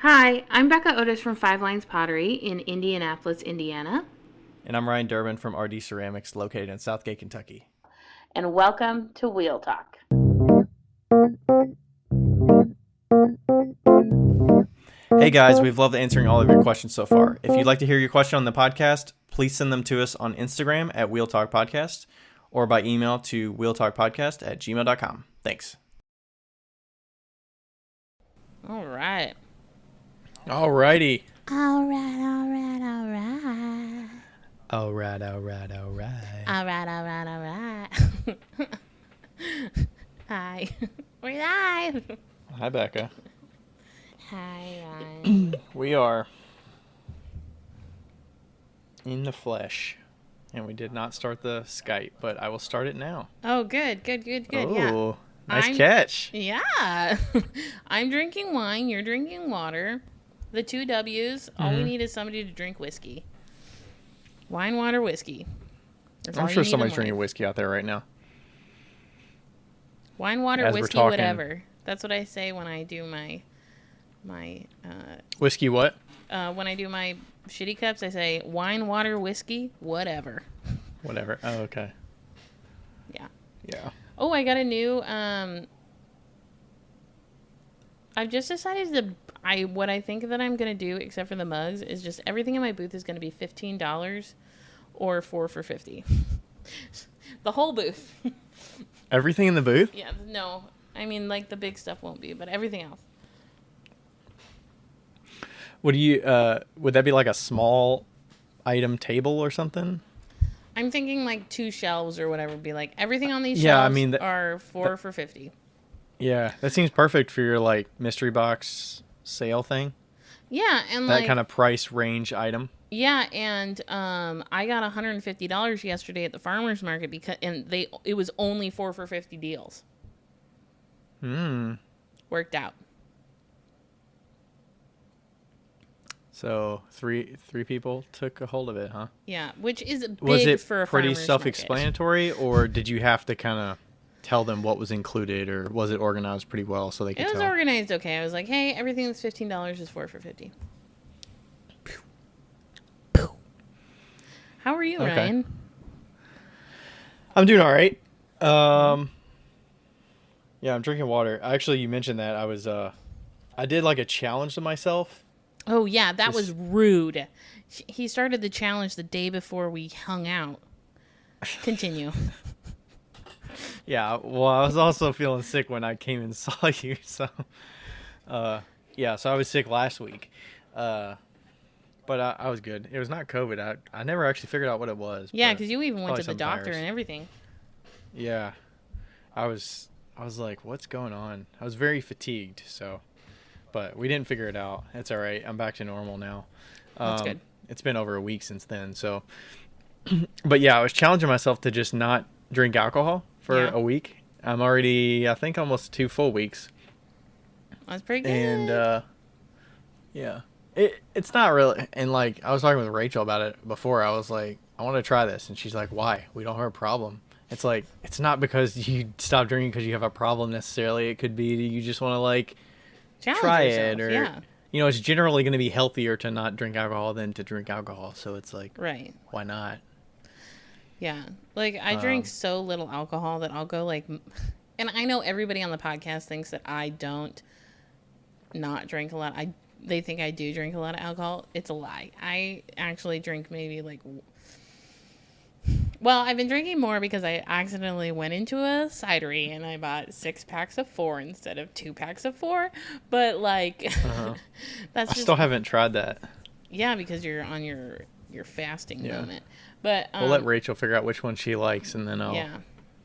Hi, I'm Becca Otis from Five Lines Pottery in Indianapolis, Indiana. And I'm Ryan Durbin from RD Ceramics, located in Southgate, Kentucky. And welcome to Wheel Talk. Hey guys, we've loved answering all of your questions so far. If you'd like to hear your question on the podcast, please send them to us on Instagram at Wheel Talk Podcast or by email to wheeltalkpodcast@gmail.com. Thanks. All right. Alrighty. All right, all right, all right. Alright. All right, all right, all right. Hi. We're live. Hi, Becca. Hi, Ryan. We are in the flesh. And we did not start the Skype, but I will start it now. Oh, good. Oh, Yeah. nice catch. Yeah. I'm drinking wine. You're drinking water. The two W's. All we need is somebody to drink whiskey. Wine, water, whiskey. That's all I'm you sure need in somebody's life. drinking whiskey out there right now. Wine, water, As we're whiskey, talking. whatever. That's what I say when I do my Whiskey what? when I do my shitty cups. I say wine, water, whiskey, whatever. Whatever. Oh, okay. Yeah. Yeah. Oh, I got a new. I've just decided what I think that I'm gonna do, except for the mugs, is just everything in my booth is gonna be $15 or 4 for $50. The whole booth. Everything in the booth? Yeah. No. I mean, like the big stuff won't be, but everything else. Would that be like a small item table or something? I'm thinking like 2 shelves or whatever would be like everything on these Yeah, I shelves mean, are 4 for $50. Yeah, that seems perfect for your like mystery box sale thing. Yeah, and That like kind of price range item. yeah, and I got $150 yesterday at the farmers market because it was only 4 for $50 deals. Worked out. So three people took a hold of it, huh? Yeah, which is big Was it for a pretty farmer's self-explanatory, or did you have to kind of tell them what was included, or was it organized pretty well so they could Market. It was tell? organized okay. I was like, hey, everything that's $15 is 4 for $50. How are you, Okay. Ryan? I'm doing all right. Yeah, I'm drinking water. Actually, you mentioned that I did like a challenge to myself. Oh yeah, that was Just- rude. He started the challenge the day before we hung out. Continue. Yeah, well, I was also feeling sick when I came and saw you, so yeah, so I was sick last week, but I was good. It was not COVID. I never actually figured out what it was. Yeah, but because you even went probably to the some doctor virus. and everything. Yeah, I was like, what's going on? I was very fatigued, so, but we didn't figure it out. It's all right. I'm back to normal now. That's good. It's been over a week since then, so, but yeah, I was challenging myself to just not drink alcohol for Yeah. a week. I'm already, I think, almost 2 full weeks. That's pretty good. And yeah, it's not really. And like I was talking with Rachel about it before. I was like, I want to try this, and she's like, why? We don't have a problem. It's like, it's not because you stop drinking because you have a problem necessarily. It could be you just want to like Challenge try yourself. it, or Yeah. it's generally going to be healthier to not drink alcohol than to drink alcohol. So it's like, Right. why not? Yeah. Like I drink so little alcohol that I'll go like, and I know everybody on the podcast thinks that I don't not drink a lot. They think I do drink a lot of alcohol. It's a lie. I actually drink maybe like. Well, I've been drinking more because I accidentally went into a cidery and I bought 6 packs of 4 instead of 2 packs of 4. But like, that's I just still haven't tried that. yeah, because you're on your fasting Yeah. moment. But We'll let Rachel figure out which one she likes, and then I'll yeah, give it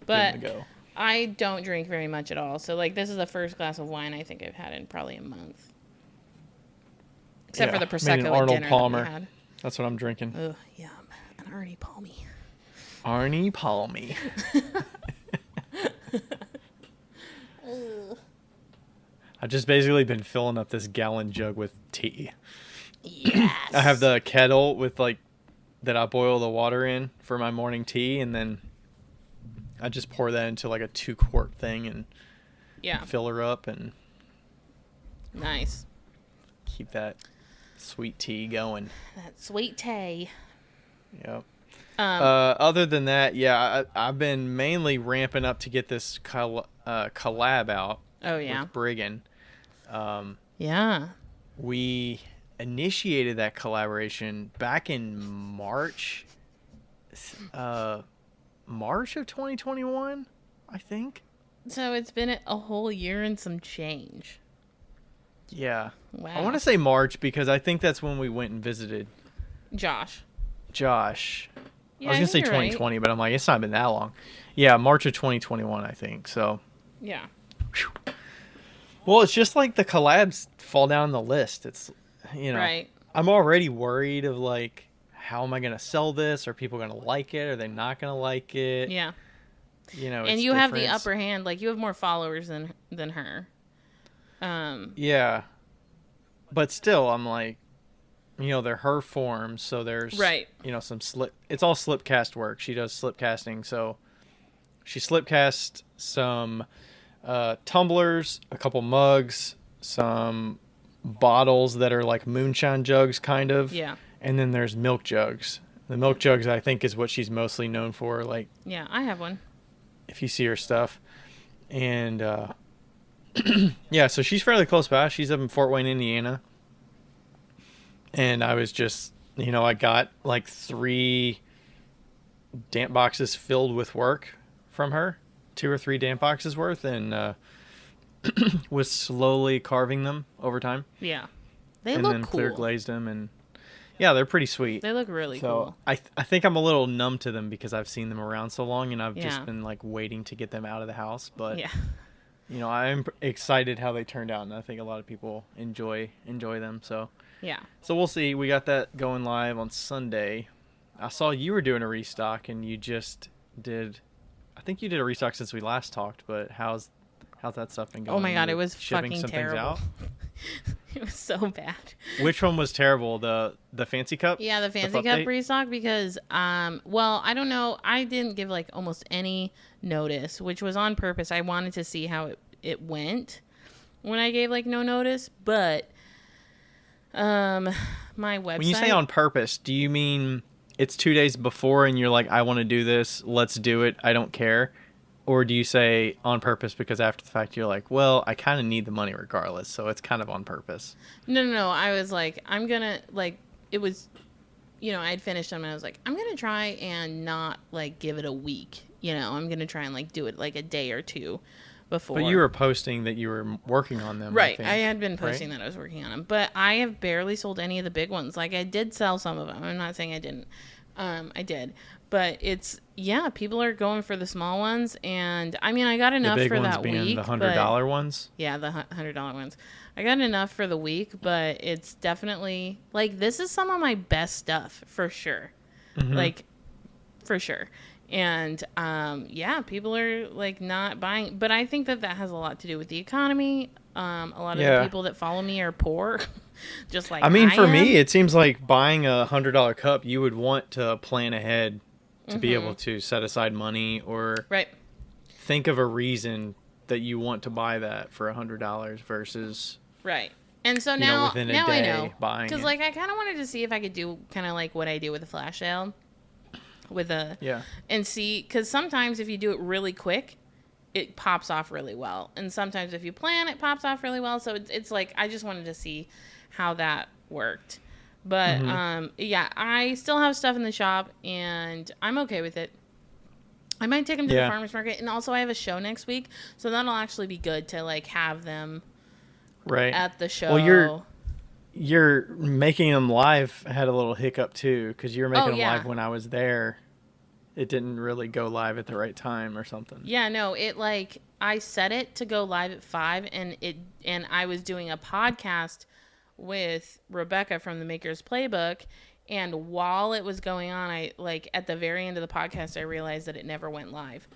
but a go. I don't drink very much at all. So like, this is the first glass of wine I think I've had in probably a month, except for Yeah, the made an prosecco at Arnold dinner Palmer. that we had. That's what I'm drinking. Ugh, yum, an Arnie Palmy. Arnie Palmy. I've just basically been filling up this gallon jug with tea. Yes. I have the kettle with like that I boil the water in for my morning tea, and then I just pour that into like a 2-quart thing and yeah, fill her up and nice. Keep that sweet tea going. That sweet tea. Yep. Other than that, yeah, I've been mainly ramping up to get this collab out. Oh yeah. With Briggon. Yeah. We initiated that collaboration back in March of 2021, I think. So it's been a whole year and some change. Yeah. Wow. I want to say March because I think that's when we went and visited Josh. Yeah, I was going to say 2020, right. but I'm like, it's not been that long. Yeah, March of 2021, I think. So. Yeah. Whew. Well, it's just like the collabs fall down the list. It's, Right. I'm already worried of like, how am I going to sell this? Are people going to like it? Are they not going to like it? Yeah. And you have the upper hand. Like, you have more followers than her. Yeah. But still, I'm like, they're her forms, so there's, right. Some it's all slipcast work. She does slipcasting, so she slipcast some tumblers, a couple mugs, some bottles that are like moonshine jugs, kind of. Yeah. And then there's milk jugs. The milk jugs, I think, is what she's mostly known for. Like, yeah, I have one. If you see her stuff. And, yeah, so she's fairly close by. She's up in Fort Wayne, Indiana. And I was just, I got like 3 damp boxes filled with work from her. 2 or 3 damp boxes worth. And was slowly carving them over time. Yeah. They and look then cool. clear glazed them. And yeah, they're pretty sweet. They look really cool. I think I'm a little numb to them because I've seen them around so long. And I've Yeah. just been like waiting to get them out of the house. But, yeah. I'm excited how they turned out. And I think a lot of people enjoy them. So. Yeah. So we'll see. We got that going live on Sunday. I saw you were doing a restock, and you just did. I think you did a restock since we last talked. But how's that stuff been going? Oh my god, it was shipping fucking some terrible. Things out? It was so bad. Which one was terrible? The fancy cup? Yeah, the fancy cup update? restock because well, I don't know. I didn't give like almost any notice, which was on purpose. I wanted to see how it went when I gave like no notice, but. My website. When you say on purpose, do you mean it's 2 days before and you're like, I want to do this, let's do it, I don't care? Or do you say on purpose because after the fact you're like, well, I kind of need the money regardless, so it's kind of on purpose? No. I was like, I'm going to, like, it was, I had finished them and I was like, I'm going to try and not, like, give it a week. I'm going to try and, like, do it, like, a day or 2 before. But you were posting that you were working on them. Right. I had been posting that I was working on them. But I have barely sold any of the big ones. Like, I did sell some of them. I'm not saying I didn't. I did. But it's, people are going for the small ones. And, I mean, I got enough for that week. The big ones being the $100 ones? Yeah, the $100 ones. I got enough for the week, but it's definitely, like, this is some of my best stuff, for sure. Mm-hmm. Like, for sure. And, people are, like, not buying. But I think that has a lot to do with the economy. A lot of the people that follow me are poor. Just like for me, it seems like buying a $100 cup, you would want to plan ahead to be able to set aside money or think of a reason that you want to buy that for $100 versus... Right. And so now I know. Buying because, like, I kind of wanted to see if I could do kind of like what I do with a flash sale. And see, because sometimes if you do it really quick, it pops off really well, and sometimes if you plan, it pops off really well. So it's like I just wanted to see how that worked, but I still have stuff in the shop, and I'm okay with it. I might take them to the farmer's market, and also I have a show next week, so that'll actually be good to like have them at the show. Well, you're making them live had a little hiccup too, because you were making them live when I was there. It didn't really go live at the right time or something. Yeah, no, it like I set it to go live at 5, and I was doing a podcast with Rebecca from the Maker's Playbook, and while it was going on, I like at the very end of the podcast I realized that it never went live.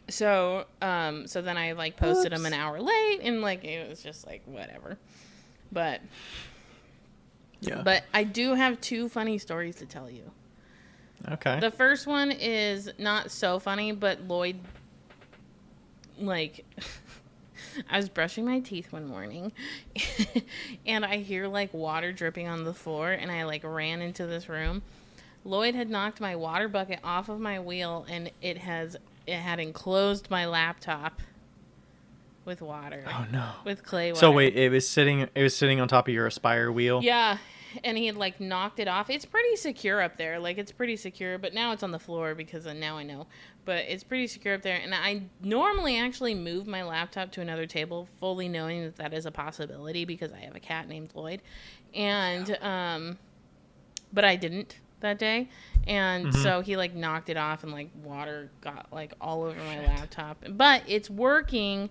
So then I like posted them an hour late, and like it was just like whatever. But I do have 2 funny stories to tell you. Okay. The first one is not so funny, but Lloyd, like, I was brushing my teeth one morning and I hear like water dripping on the floor, and I like ran into this room. Lloyd had knocked my water bucket off of my wheel, and it had enclosed my laptop with water. Oh no. With clay water. So wait, it was sitting on top of your Aspire wheel? Yeah. And he had like knocked it off. It's pretty secure up there. Like, it's pretty secure, but now it's on the floor because now I know. But it's pretty secure up there. And I normally actually move my laptop to another table, fully knowing that that is a possibility because I have a cat named Lloyd. And, but I didn't that day. And so he like knocked it off, and like water got like all over my laptop. But it's working.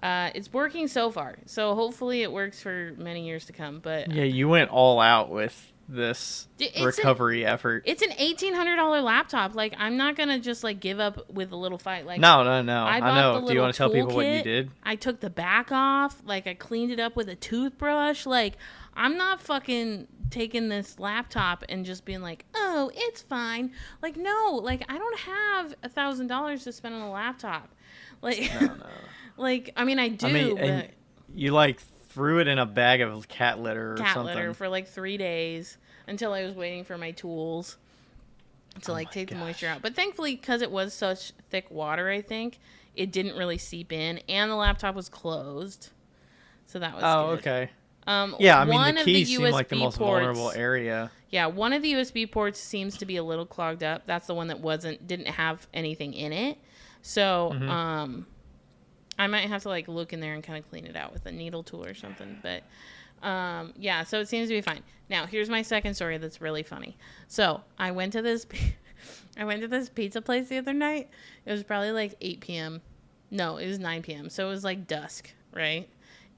It's working so far, so hopefully it works for many years to come. But yeah, you went all out with this recovery effort. It's an $1,800 laptop. Like, I'm not gonna just like give up with a little fight. Like, no. I know. Do you want to tell people what you kit. did? I took the back off. Like, I cleaned it up with a toothbrush. Like, I'm not fucking taking this laptop and just being like, oh, it's fine. Like, no. Like, I don't have $1,000 to spend on a laptop. Like, No. Like, I mean, I do, but you like threw it in a bag of cat litter or something. Cat litter for like 3 days until I was waiting for my tools to like take the moisture out. But thankfully, because it was such thick water, I think it didn't really seep in, and the laptop was closed, so that was good. Okay. Yeah, I mean, the keys seem like the most ports, vulnerable area. Yeah, one of the USB ports seems to be a little clogged up. That's the one that didn't have anything in it. So, I might have to like look in there and kind of clean it out with a needle tool or something. But yeah, so it seems to be fine. Now, here's my second story that's really funny. So I went to this pizza place the other night. It was probably like 8 p.m. No, it was 9 p.m. So it was like dusk, right?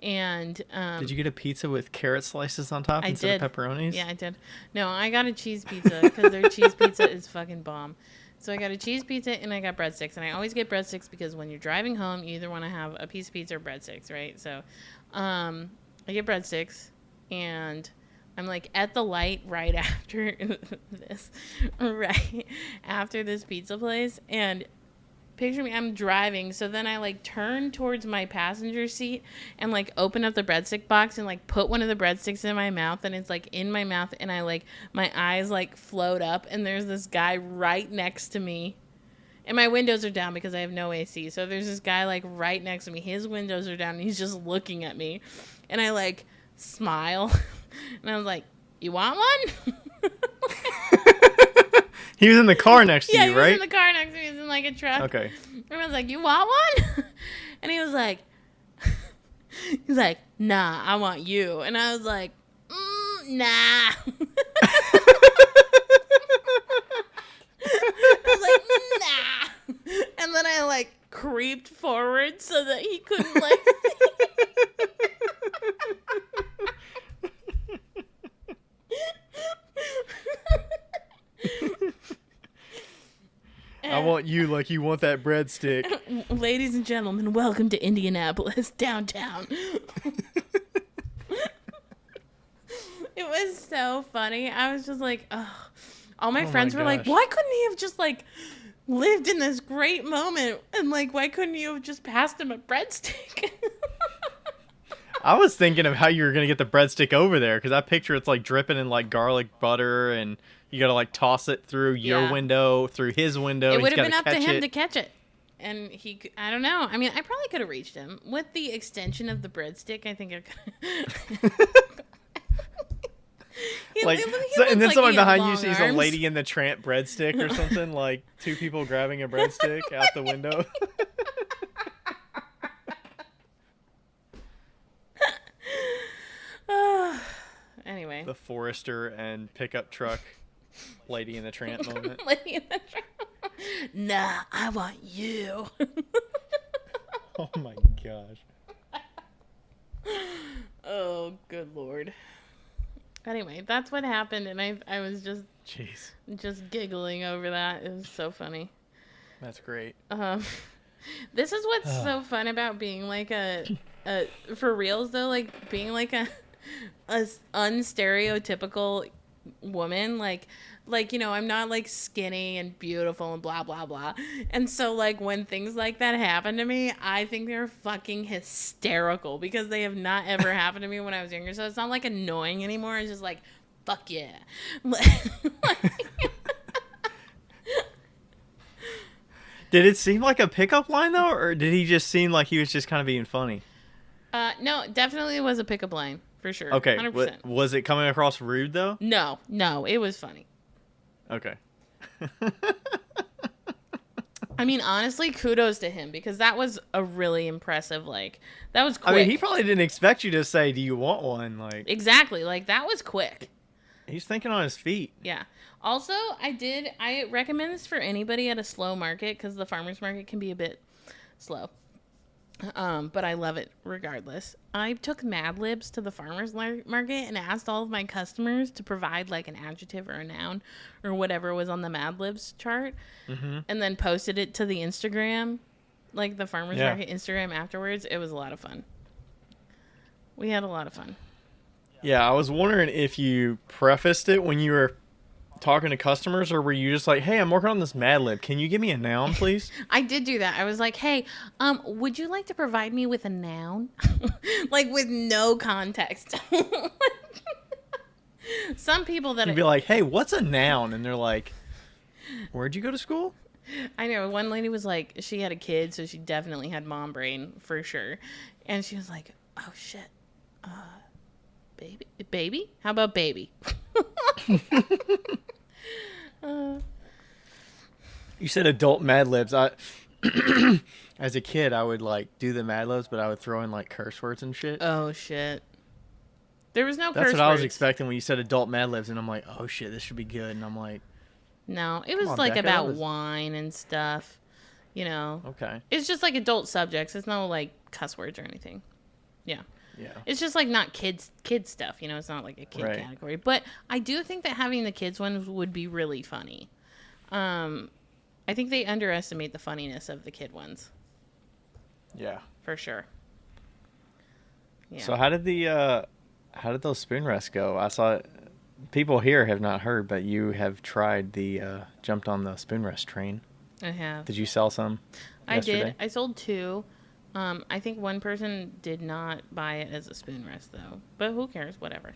And did you get a pizza with carrot slices on top instead of pepperonis? Yeah, I did. No, I got a cheese pizza because their cheese pizza is fucking bomb. So I got a cheese pizza and I got breadsticks. And I always get breadsticks because when you're driving home, you either want to have a piece of pizza or breadsticks, right? So I get breadsticks, and I'm like at the light right after this pizza place. And picture me, I'm driving. So then I like turn towards my passenger seat and like open up the breadstick box and like put one of the breadsticks in my mouth, and it's like in my mouth, and I like my eyes like float up, and there's this guy right next to me, and my windows are down because I have no AC. So there's this guy like right next to me. His windows are down and he's just looking at me, and I like smile and I was like, "You want one?" He was in the car next to you, right? Yeah, he was in the car next to me. He was in like a truck. Okay. And I was like, "You want one?" And he was like, "Nah, I want you." And I was like, "Nah." I was like, "Nah." And then I like creeped forward so that he couldn't like I want you like you want that breadstick. Ladies and gentlemen, welcome to Indianapolis, downtown. It was so funny. I was just like, oh. All my friends were like, why couldn't he have just like lived in this great moment? And like, why couldn't you have just passed him a breadstick? I was thinking of how you were going to get the breadstick over there, because I picture it's like dripping in like garlic butter, and you got to like toss it through your window, through his window. It would have been up to him to catch it. And I don't know. I mean, I probably could have reached him. With the extension of the breadstick, I think I could. And then someone behind you sees a Lady in the Tramp breadstick or something, like two people grabbing a breadstick out the window. Anyway. The Forester and pickup truck Lady in the Tramp moment. Lady in the Tramp. Nah, I want you. Oh my gosh. Oh, good Lord. Anyway, that's what happened, and I was just giggling over that. It was so funny. That's great. This is what's so fun about being like a for reals though, like being like a unstereotypical woman, like I'm not like skinny and beautiful and blah blah blah. And so like when things like that happen to me, I think they're fucking hysterical because they have not ever happened to me when I was younger. So it's not like annoying anymore. It's just like, fuck yeah. Did it seem like a pickup line though, or did he just seem like he was just kind of being funny? No, definitely was a pickup line for sure. Okay, 100%. Was it coming across rude though? No, it was funny. Okay. I mean, honestly, kudos to him because that was a really impressive. Like, that was quick. I mean, he probably didn't expect you to say, "Do you want one?" Like, exactly. Like, that was quick. he's thinking on his feet. Yeah. Also, I recommend this for anybody at a slow market because the farmer's market can be a bit slow. But I love it regardless. I took Mad Libs to the farmer's market and asked all of my customers to provide like an adjective or a noun or whatever was on the Mad Libs chart, and then posted it to the Instagram, like the farmer's market Instagram afterwards. It was a lot of fun. We had a lot of fun. Yeah, I was wondering if you prefaced it when you were talking to customers, or were you just like, "Hey, I'm working on this Mad Lib. Can you give me a noun, please?" I did do that. I was like, "Hey, would you like to provide me with a noun?" Like with no context. Some people that You'd be like, "Hey, what's a noun?" And they're like, "Where'd you go to school?" I know one lady was like, she had a kid, so she definitely had mom brain for sure, and she was like, "Oh shit, baby? How about baby?" You said adult Mad Libs. As a kid, I would like do the Mad Libs, but I would throw in like curse words and shit. Oh shit. There was no curse That's words. what I was expecting when you said adult Mad Libs, and I'm like, "Oh shit, this should be good." And I'm like, no, it was on, like Becca, about wine and stuff, you know. okay. It's just like adult subjects. It's no like cuss words or anything. Yeah. Yeah. It's just like not kids stuff, you know. It's not like a kid category. But I do think that having the kids ones would be really funny. I think they underestimate the funniness of the kid ones. Yeah. For sure. Yeah. So how did those spoon rests go? I saw people here have not heard, but you have tried jumped on the spoon rest train. I have. Did you sell some? I yesterday? did. I sold 2. I think one person did not buy it as a spoon rest though, but who cares? Whatever.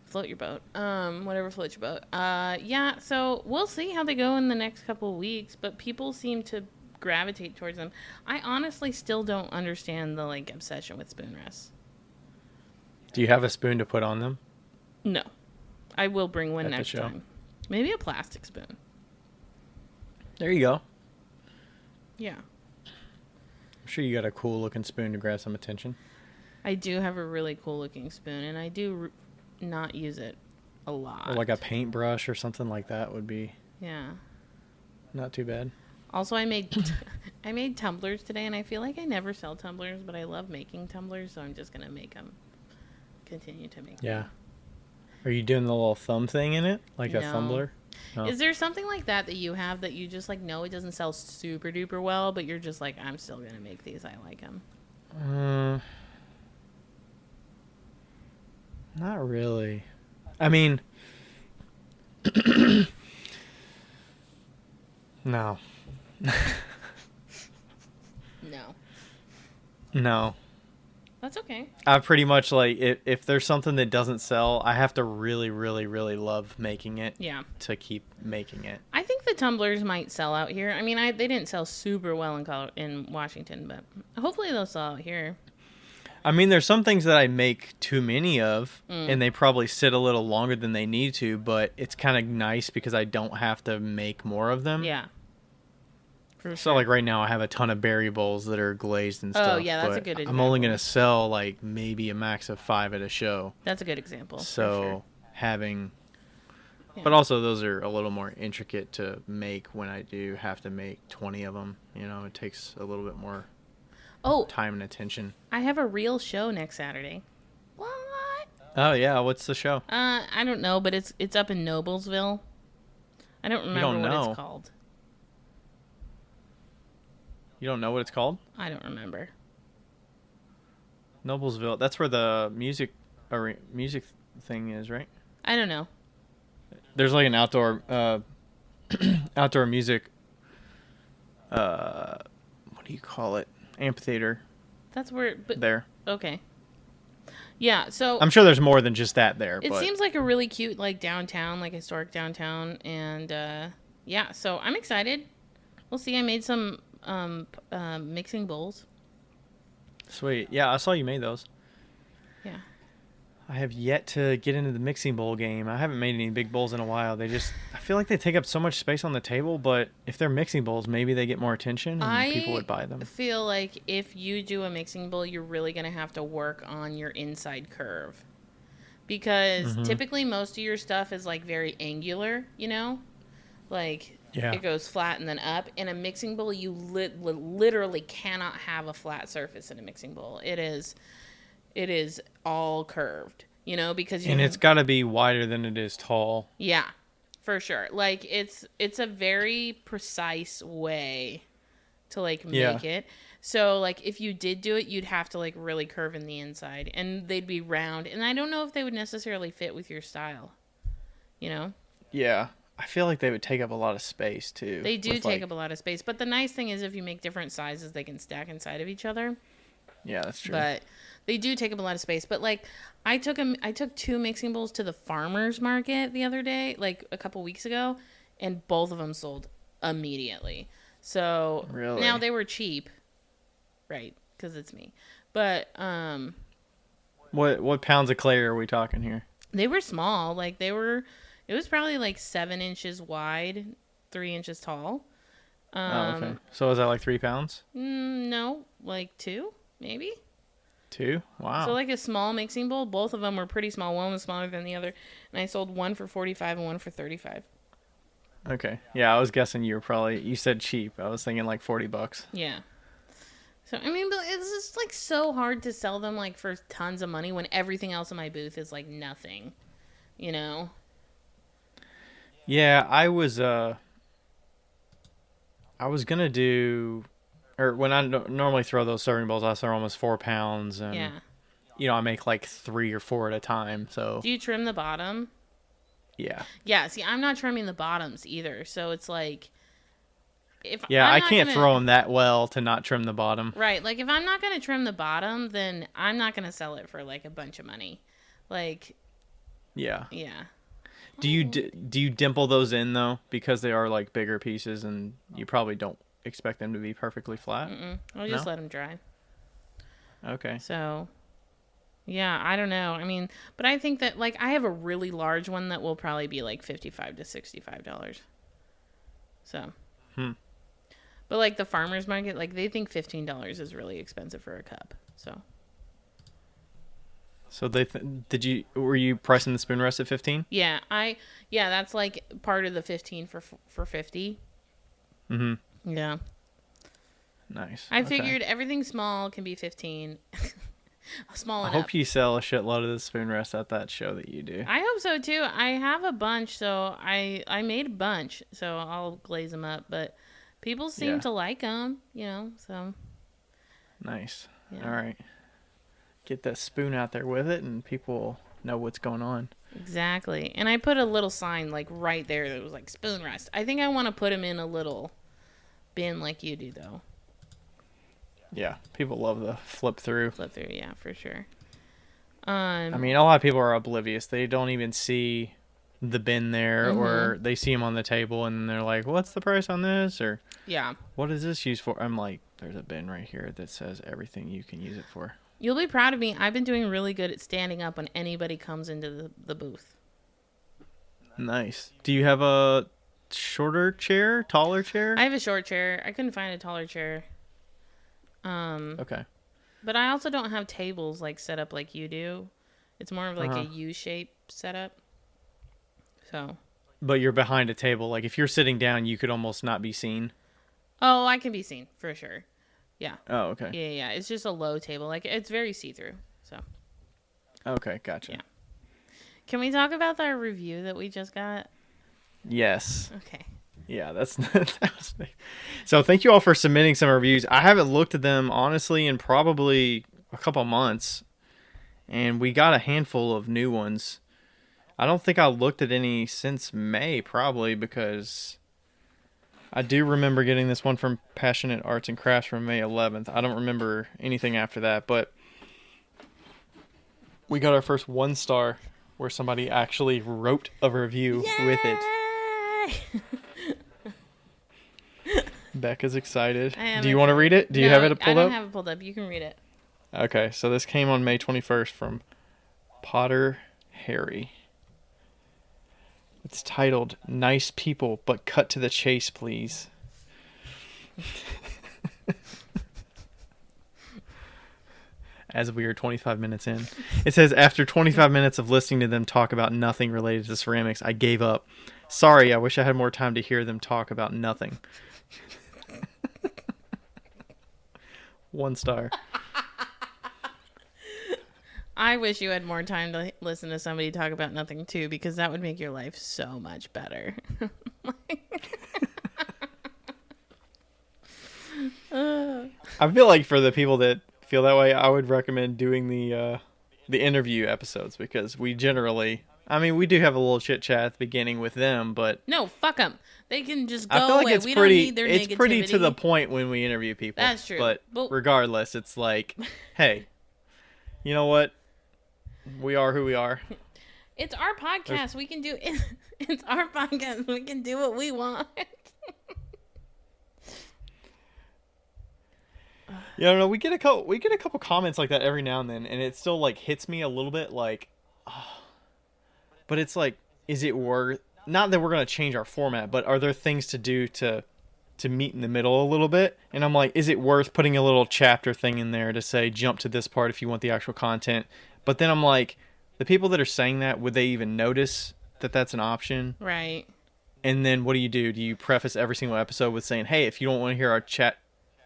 Float your boat. Whatever floats your boat. Yeah. So we'll see how they go in the next couple of weeks, but people seem to gravitate towards them. I honestly still don't understand the like obsession with spoon rests. Do you have a spoon to put on them? No, I will bring one At the next show? time. Maybe a plastic spoon. There you go. Yeah. I'm sure you got a cool looking spoon to grab some attention. I do have a really cool looking spoon, and I do not use it a lot. Or like a paintbrush or something like that would be Yeah. not too bad. Also, I made tumblers today, and I feel like I never sell tumblers, but I love making tumblers, so I'm just gonna make them. Continue to make. Yeah. Are you doing the little thumb thing in it, like a No. tumbler? No. Is there something like that you have that you just like know it doesn't sell super duper well, but you're just like, I'm still gonna make these. I like them. Not really. I mean, no. No. No. That's okay. I pretty much like if there's something that doesn't sell, I have to really, really, really love making it. Yeah. To keep making it. I think the tumblers might sell out here. I mean, they didn't sell super well in Washington, but hopefully they'll sell out here. I mean, there's some things that I make too many of, and they probably sit a little longer than they need to, but it's kind of nice because I don't have to make more of them. Yeah. For So, sure. like, right now I have a ton of berry bowls that are glazed and stuff. Oh, yeah, that's a but good I'm only example. going to sell, like, maybe a max of 5 at a show. That's a good example. So, for sure. having... Yeah. But also, those are a little more intricate to make when I do have to make 20 of them. You know, it takes a little bit more time and attention. I have a real show next Saturday. What? Oh, yeah. What's the show? I don't know, but it's up in Noblesville. I don't remember don't what know. it's called. You don't know what it's called? I don't remember. Noblesville. That's where the music thing is, right? I don't know. There's like an outdoor music. What do you call it? Amphitheater. That's where. But, there. Okay. Yeah, so I'm sure there's more than just that there. It seems like a really cute, like, downtown, like, historic downtown, and, yeah, so I'm excited. We'll see. I made some, mixing bowls. Sweet. Yeah, I saw you made those. Yeah. I have yet to get into the mixing bowl game. I haven't made any big bowls in a while. I feel like they take up so much space on the table, but if they're mixing bowls, maybe they get more attention and people would buy them. I feel like if you do a mixing bowl, you're really going to have to work on your inside curve. Because typically most of your stuff is, like, very angular, you know? Like, it goes flat and then up. In a mixing bowl, you literally cannot have a flat surface in a mixing bowl. It is all curved, you know, because it's got to be wider than it is tall. Yeah, for sure. Like it's a very precise way to like make it. So like if you did do it, you'd have to like really curve in the inside, and they'd be round. And I don't know if they would necessarily fit with your style, you know? Yeah. I feel like they would take up a lot of space too. They do take up a lot of space, but the nice thing is if you make different sizes, they can stack inside of each other. Yeah, that's true. But they do take up a lot of space. But like, I took 2 mixing bowls to the farmer's market the other day, like a couple weeks ago, and both of them sold immediately. So really? Now they were cheap, right? Because it's me. But what pounds of clay are we talking here? They were small. Like it was probably like 7 inches wide, 3 inches tall. Okay. So is that like 3 pounds? No, like 2, maybe. 2? Wow. So like a small mixing bowl. Both of them were pretty small. One was smaller than the other, and I sold one for $45 and one for $35. Okay. Yeah, I was guessing you said cheap. I was thinking like $40. Yeah. So I mean, but it's just like so hard to sell them like for tons of money when everything else in my booth is like nothing, you know. Yeah, I was gonna do, or when I normally throw those serving bowls, I throw almost 4 pounds, and I make like 3 or 4 at a time. So do you trim the bottom? Yeah. Yeah. See, I'm not trimming the bottoms either, so it's like I can't throw them that well to not trim the bottom. Right. Like if I'm not gonna trim the bottom, then I'm not gonna sell it for like a bunch of money. Like. Yeah. Yeah. Do you dimple those in though, because they are like bigger pieces and you probably don't expect them to be perfectly flat? I'll just let them dry. Okay. So, yeah, I don't know. I mean, but I think that like I have a really large one that will probably be like $55 to $65. So. But like the farmer's market, like they think $15 is really expensive for a cup. So. So were you pricing the spoon rest at 15? Yeah, that's like part of the 15 for 50. Yeah. Nice. I figured everything small can be 15. Small enough. I hope you sell a shitload of the spoon rest at that show that you do. I hope so too. I have a bunch, so I made a bunch, so I'll glaze them up, but people seem to like them, so. Nice. Yeah. All right. Get that spoon out there with it and people know what's going on. Exactly. And I put a little sign like right there that was like spoon rest. I think I want to put them in a little bin like you do though. Yeah, people love the flip through. Yeah, for sure. I mean, a lot of people are oblivious. They don't even see the bin there, or they see them on the table and they're like, what's the price on this? Or what is this used for? I'm like, there's a bin right here that says everything you can use it for. You'll be proud of me. I've been doing really good at standing up when anybody comes into the booth. Nice. Do you have a shorter chair, taller chair? I have a short chair. I couldn't find a taller chair. Okay. But I also don't have tables like set up like you do. It's more of like a U-shape setup. So. But you're behind a table. Like if you're sitting down, you could almost not be seen. Oh, I can be seen for sure. Yeah. Oh, okay. Yeah. It's just a low table. Like it's very see-through. So. Okay, gotcha. Yeah. Can we talk about our review that we just got? Yes. Okay. Yeah, so thank you all for submitting some reviews. I haven't looked at them honestly in probably a couple months, and we got a handful of new ones. I don't think I looked at any since May, probably, because I do remember getting this one from Passionate Arts and Crafts from May 11th. I don't remember anything after that, but we got our first 1-star where somebody actually wrote a review with it. Becca's excited. Do you want to read it? Do you have it pulled up? I don't have it pulled up. You can read it. Okay, so this came on May 21st from Potter Harry. It's titled, "Nice People, but cut to the chase, please." As we are 25 minutes in. It says, "After 25 minutes of listening to them talk about nothing related to ceramics, I gave up. Sorry, I wish I had more time to hear them talk about nothing." 1 star. I wish you had more time to listen to somebody talk about nothing too, because that would make your life so much better. I feel like for the people that feel that way, I would recommend doing the interview episodes, because we generally, I mean, we do have a little chit chat at the beginning with them, but no, fuck them. They can just go I feel like away. it's we pretty. Don't need their it's negativity. pretty to the point when we interview people. That's true. But regardless, it's like, hey, you know what? We are who we are. It's our podcast. We can do it. It's our podcast. We can do what we want. Yeah, no, we get a couple comments like that every now and then, and it still like hits me a little bit, like, oh. But it's like, is it worth? Not that we're gonna change our format, but are there things to do to meet in the middle a little bit? And I'm like, is it worth putting a little chapter thing in there to say jump to this part if you want the actual content? But then I'm like, the people that are saying that, would they even notice that that's an option? Right. And then what do? Do you preface every single episode with saying, hey, if you don't want to hear our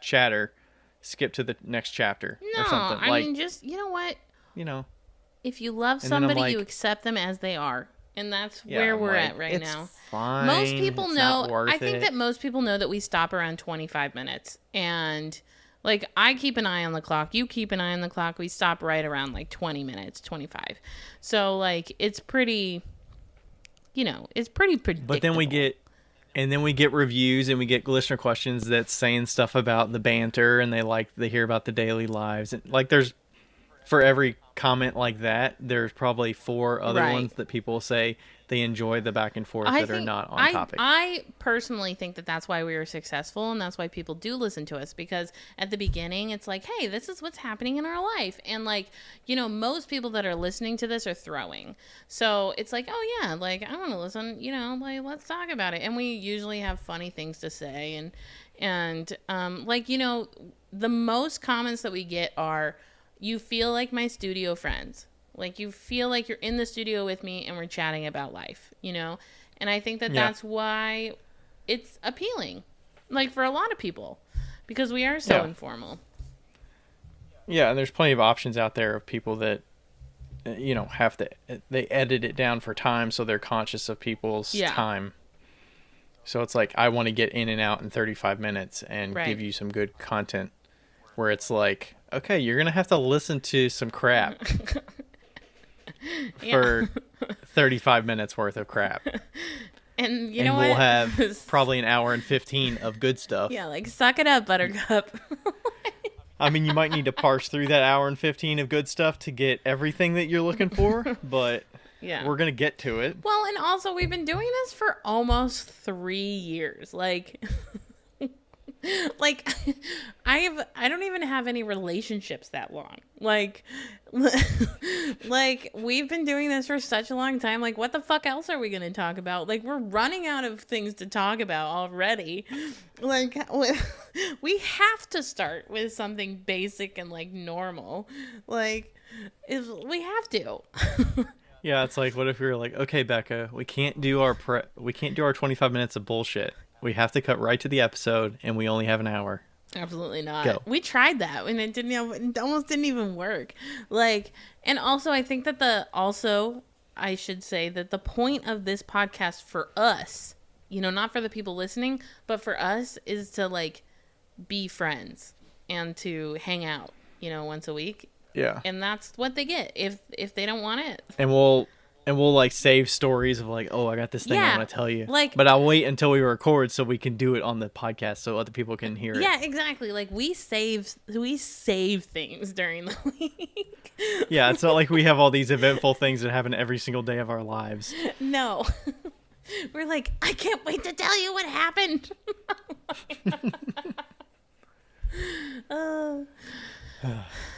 chatter, skip to the next chapter or something? I mean, just, you know what? You know. If you love somebody, you accept them as they are. And that's where we're at right now. Fine. Most people know. I think it. that most people know that we stop around 25 minutes. And like, I keep an eye on the clock. You keep an eye on the clock. We stop right around like 20 minutes, 25. So like, it's pretty, it's pretty predictable. But then we get reviews and we get listener questions that's saying stuff about the banter, and they hear about the daily lives. And like, there's, for every comment like that, there's probably 4 other ones that people say they enjoy the back and forth that are not on topic. I personally think that that's why we were successful, and that's why people do listen to us, because at the beginning it's like, hey, this is what's happening in our life, and like, most people that are listening to this are throwing, so it's like, oh yeah, like, I want to listen, like, let's talk about it. And we usually have funny things to say, and like, the most comments that we get are, you feel like my studio friends. Like, you feel like you're in the studio with me and we're chatting about life, And I think that that's why it's appealing, like, for a lot of people, because we are so informal. Yeah, and there's plenty of options out there of people that, they edit it down for time, so they're conscious of people's time. So it's like, I want to get in and out in 35 minutes and give you some good content, where it's like, okay, you're going to have to listen to some crap for 35 minutes worth of crap. And and we'll have probably an hour and 15 of good stuff. Yeah, like, suck it up, Buttercup. I mean, you might need to parse through that hour and 15 of good stuff to get everything that you're looking for, but we're going to get to it. Well, and also, we've been doing this for almost 3 years. Like... Like, I don't even have any relationships that long. Like, we've been doing this for such a long time. Like, what the fuck else are we going to talk about? Like, we're running out of things to talk about already. Like, we have to start with something basic and, like, normal. Like, we have to. Yeah, it's like, what if we were like, okay, Becca, we can't do our 25 minutes of bullshit. We have to cut right to the episode, and we only have an hour. Absolutely not. Go. We tried that, and it almost didn't even work. Like, and also, I think that I should say that the point of this podcast for us, not for the people listening, but for us, is to, like, be friends and to hang out, once a week. Yeah. And that's what they get if they don't want it. And we'll And we'll like save stories of like, oh, I got this thing I Yeah, want to tell you. like- but I'll wait until we record so we can do it on the podcast so other people can hear it. Yeah, exactly. Like we save things during the week. Yeah, it's not like we have all these eventful things that happen every single day of our lives. No. We're like, I can't wait to tell you what happened.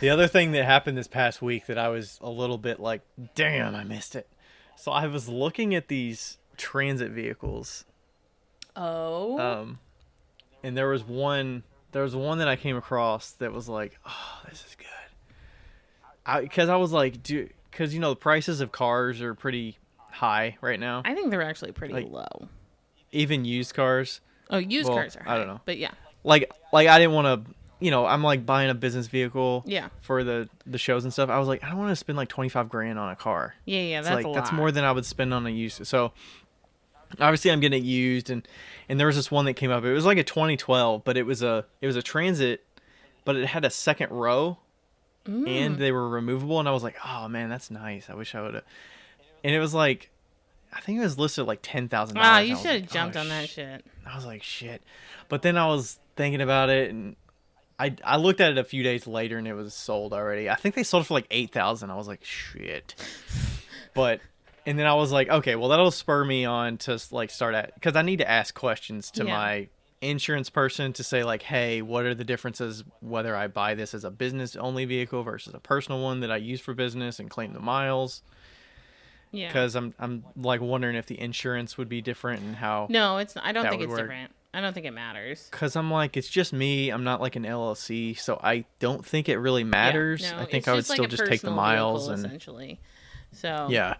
The other thing that happened this past week that I was a little bit like, damn, I missed it. So I was looking at these transit vehicles. Oh. And there was one that I came across that was like, oh, this is good. Because I was like, dude, because, you know, the prices of cars are pretty high right now. I think they're actually pretty like, low. Even used cars. Oh, used cars are high. I don't know. But yeah. Like I didn't want to, you know, I'm like buying a business vehicle for the shows and stuff. I was like, I don't want to spend like 25 grand on a car. Yeah, it's that's like, a lot. That's more than I would spend on a used. So obviously I'm getting it used, and there was this one that came up. It was like a 2012, but it was a Transit, but it had a second row, and they were removable. And I was like, oh man, that's nice. I wish I would have. And it was like, I think it was listed at like $10,000. Ah, you should have jumped on that shit. I was like, shit. But then I was thinking about it, and I looked at it a few days later, and it was sold already. I think they sold it for like $8,000. I was like, shit. And then I was like, okay, well, that'll spur me on to like start at, because I need to ask questions to my insurance person to say like, hey, what are the differences whether I buy this as a business only vehicle versus a personal one that I use for business and claim the miles. Yeah. Because I'm like wondering if the insurance would be different and how. No, it's not. I don't think it's different. I don't think it matters. Because I'm like, it's just me. I'm not like an LLC, so I don't think it really matters. Yeah, no, I think I would still just take the miles vehicle, essentially. So yeah.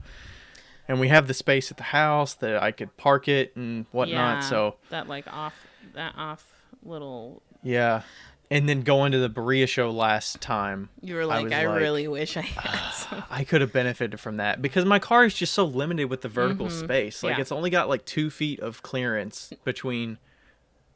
And we have the space at the house that I could park it and whatnot. So that off little. Yeah. And then going to the Berea show last time, you were like, I really wish I had some. I could have benefited from that because my car is just so limited with the vertical space. Like it's only got like 2 feet of clearance between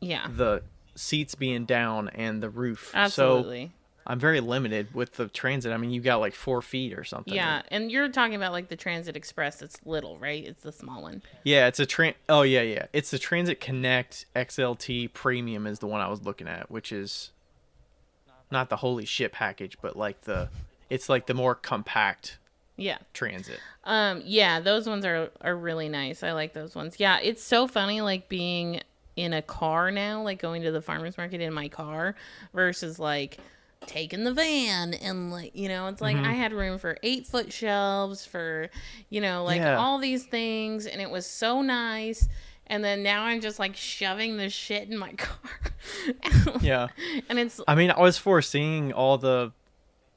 the seats being down and the roof. Absolutely. So I'm very limited with the Transit. I mean, you got like 4 feet or something. Yeah, and you're talking about like the Transit Express. That's little, right? It's the small one. Yeah, it's a Oh yeah. It's the Transit Connect XLT Premium is the one I was looking at, which is not the holy shit package, but like it's like the more compact. Transit. Yeah, those ones are really nice. I like those ones. Yeah, it's so funny like being in a car now, like going to the farmer's market in my car versus like taking the van and like, you know, it's like I had room for 8-foot shelves for, you know, like all these things, and it was so nice. And then now I'm just like shoving this shit in my car. And it's, I mean, I was foreseeing all the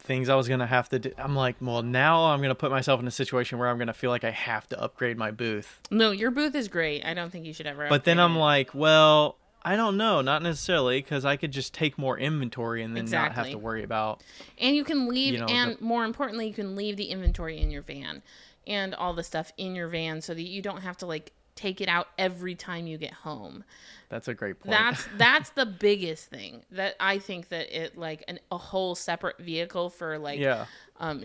things I was going to have to do. I'm like, well, now I'm going to put myself in a situation where I'm going to feel like I have to upgrade my booth. No, your booth is great. I don't think you should ever But then I'm like, well, I don't know, not necessarily, because I could just take more inventory and then not have to worry about. And you can leave, and more importantly, you can leave the inventory in your van and all the stuff in your van so that you don't have to like take it out every time you get home. That's a great point. That's the biggest thing that I think that it like a whole separate vehicle for like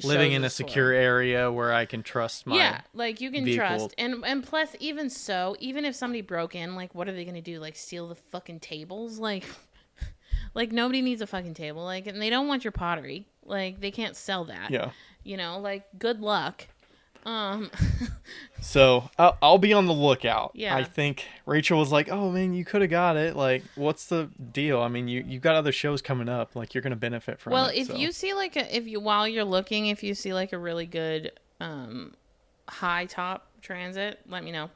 living in a secure area where I can trust my like you can vehicle. trust, and plus even if somebody broke in, like what are they gonna do, like steal the fucking tables? Like nobody needs a fucking table, like, and they don't want your pottery, like they can't sell that, you know, like good luck. So I'll be on the lookout. I think Rachel was like, oh man, you could have got it, like what's the deal? I mean, you've got other shows coming up, like you're gonna benefit from it. If you see like while you're looking, if you see like a really good high top Transit, let me know.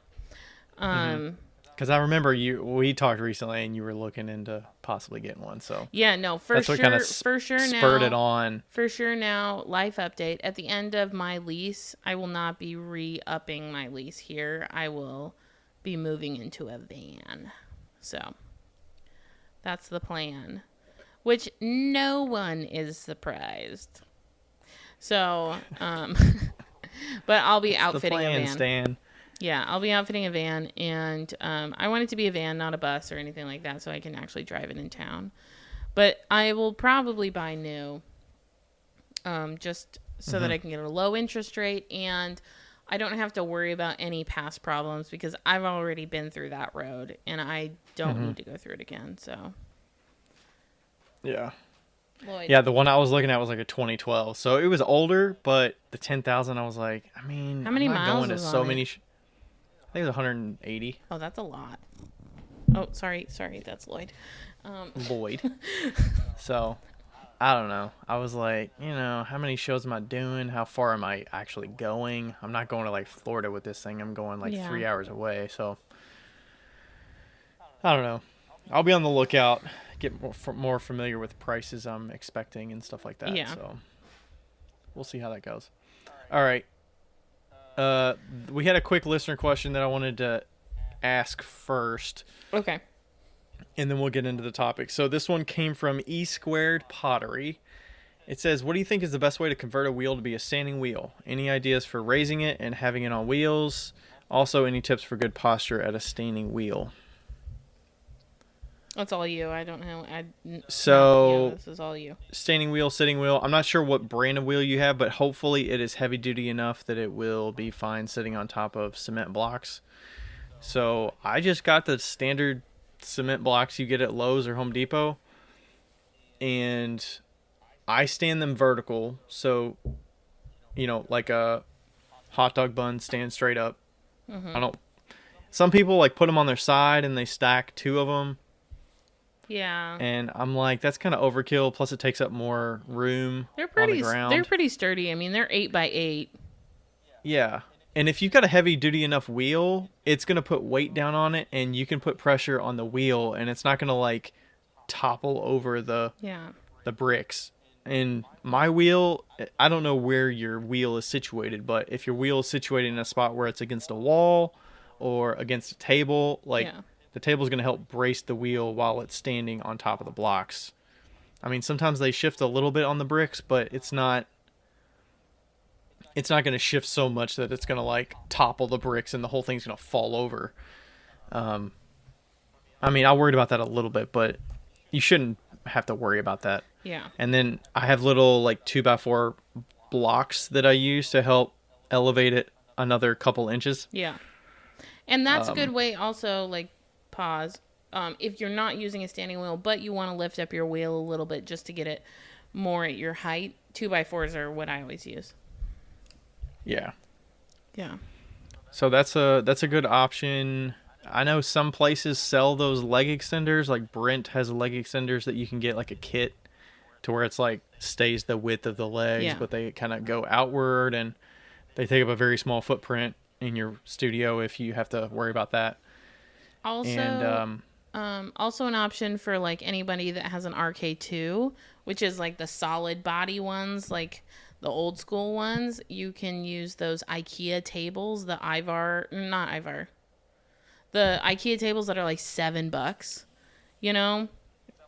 Because I remember we talked recently and you were looking into possibly getting one. So yeah, no, for sure spurred it on. For sure now, life update. At the end of my lease, I will not be re-upping my lease here. I will be moving into a van. So that's the plan, which no one is surprised. So, but I'll be outfitting a van. Stan. Yeah, I'll be outfitting a van, and I want it to be a van, not a bus or anything like that, so I can actually drive it in town. But I will probably buy new, just so that I can get a low interest rate, and I don't have to worry about any past problems because I've already been through that road and I don't need to go through it again. So, yeah. Lloyd. Yeah, the one I was looking at was like a 2012. So it was older, but the 10,000, I was like, I mean, How many I'm not miles going to was so on many. it? I think it was 180. Oh, that's a lot. Oh, sorry, that's Lloyd. Lloyd. So, I don't know. I was like, how many shows am I doing? How far am I actually going? I'm not going to like Florida with this thing. I'm going like 3 hours away. So, I don't know. I'll be on the lookout. Get more familiar with prices I'm expecting and stuff like that. Yeah. So, we'll see how that goes. All right. We had a quick listener question that I wanted to ask first. Okay. And then we'll get into the topic. So this one came from E Squared Pottery. It says, what do you think is the best way to convert a wheel to be a standing wheel? Any ideas for raising it and having it on wheels? Also, any tips for good posture at a standing wheel? That's all you. I don't know. This is all you. Standing wheel, sitting wheel. I'm not sure what brand of wheel you have, but hopefully it is heavy duty enough that it will be fine sitting on top of cement blocks. So I just got the standard cement blocks you get at Lowe's or Home Depot, and I stand them vertical. So, like a hot dog bun stand straight up. Mm-hmm. Some people like put them on their side and they stack 2 of them. Yeah. And I'm like, that's kind of overkill. Plus, it takes up more room on the ground. They're pretty sturdy. I mean, they're 8x8. Yeah. And if you've got a heavy duty enough wheel, it's going to put weight down on it, and you can put pressure on the wheel, and it's not going to like topple over the bricks. And my wheel, I don't know where your wheel is situated, but if your wheel is situated in a spot where it's against a wall or against a table, the table is going to help brace the wheel while it's standing on top of the blocks. I mean, sometimes they shift a little bit on the bricks, but it's not going to shift so much that it's going to like topple the bricks and the whole thing's going to fall over. I mean, I worried about that a little bit, but you shouldn't have to worry about that. Yeah. And then I have little like 2x4 blocks that I use to help elevate it another couple inches. Yeah. And that's a good way also, like, pause. If you're not using a standing wheel, but you want to lift up your wheel a little bit just to get it more at your height, 2x4s are what I always use. Yeah. Yeah. So that's a good option. I know some places sell those leg extenders. Like Brent has leg extenders that you can get like a kit to where it's like stays the width of the legs, but they kind of go outward and they take up a very small footprint in your studio if you have to worry about that. Also, and, also an option for like anybody that has an RK2, which is like the solid body ones, like the old school ones. You can use those IKEA tables, the IKEA tables that are like $7,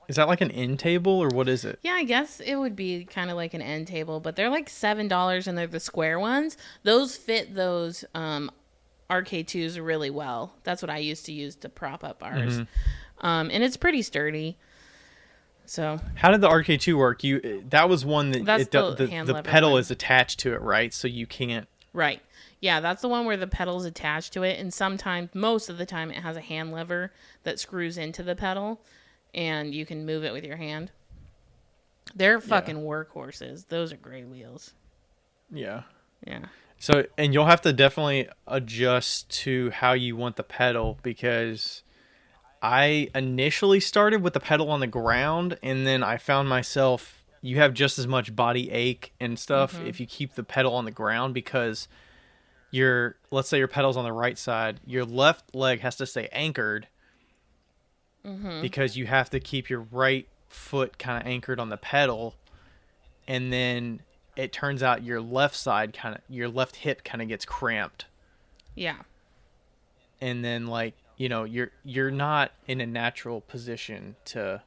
Is that like an end table or what is it? Yeah, I guess it would be kind of like an end table, but they're like $7 and they're the square ones. Those fit those RK2s really well. That's what I used to use to prop up ours. Mm-hmm. And it's pretty sturdy. So how did the RK2 work? That was one that the pedal is attached to it, right? So you can't. Right. Yeah, that's the one where the pedal's attached to it, and most of the time, it has a hand lever that screws into the pedal, and you can move it with your hand. They're fucking workhorses. Those are great wheels. Yeah. Yeah. So, and you'll have to definitely adjust to how you want the pedal, because I initially started with the pedal on the ground, and then I found myself, you have just as much body ache and stuff if you keep the pedal on the ground, because let's say your pedal's on the right side, your left leg has to stay anchored because you have to keep your right foot kind of anchored on the pedal, and then it turns out your left hip kind of gets cramped. Yeah. And then you're not in a natural position to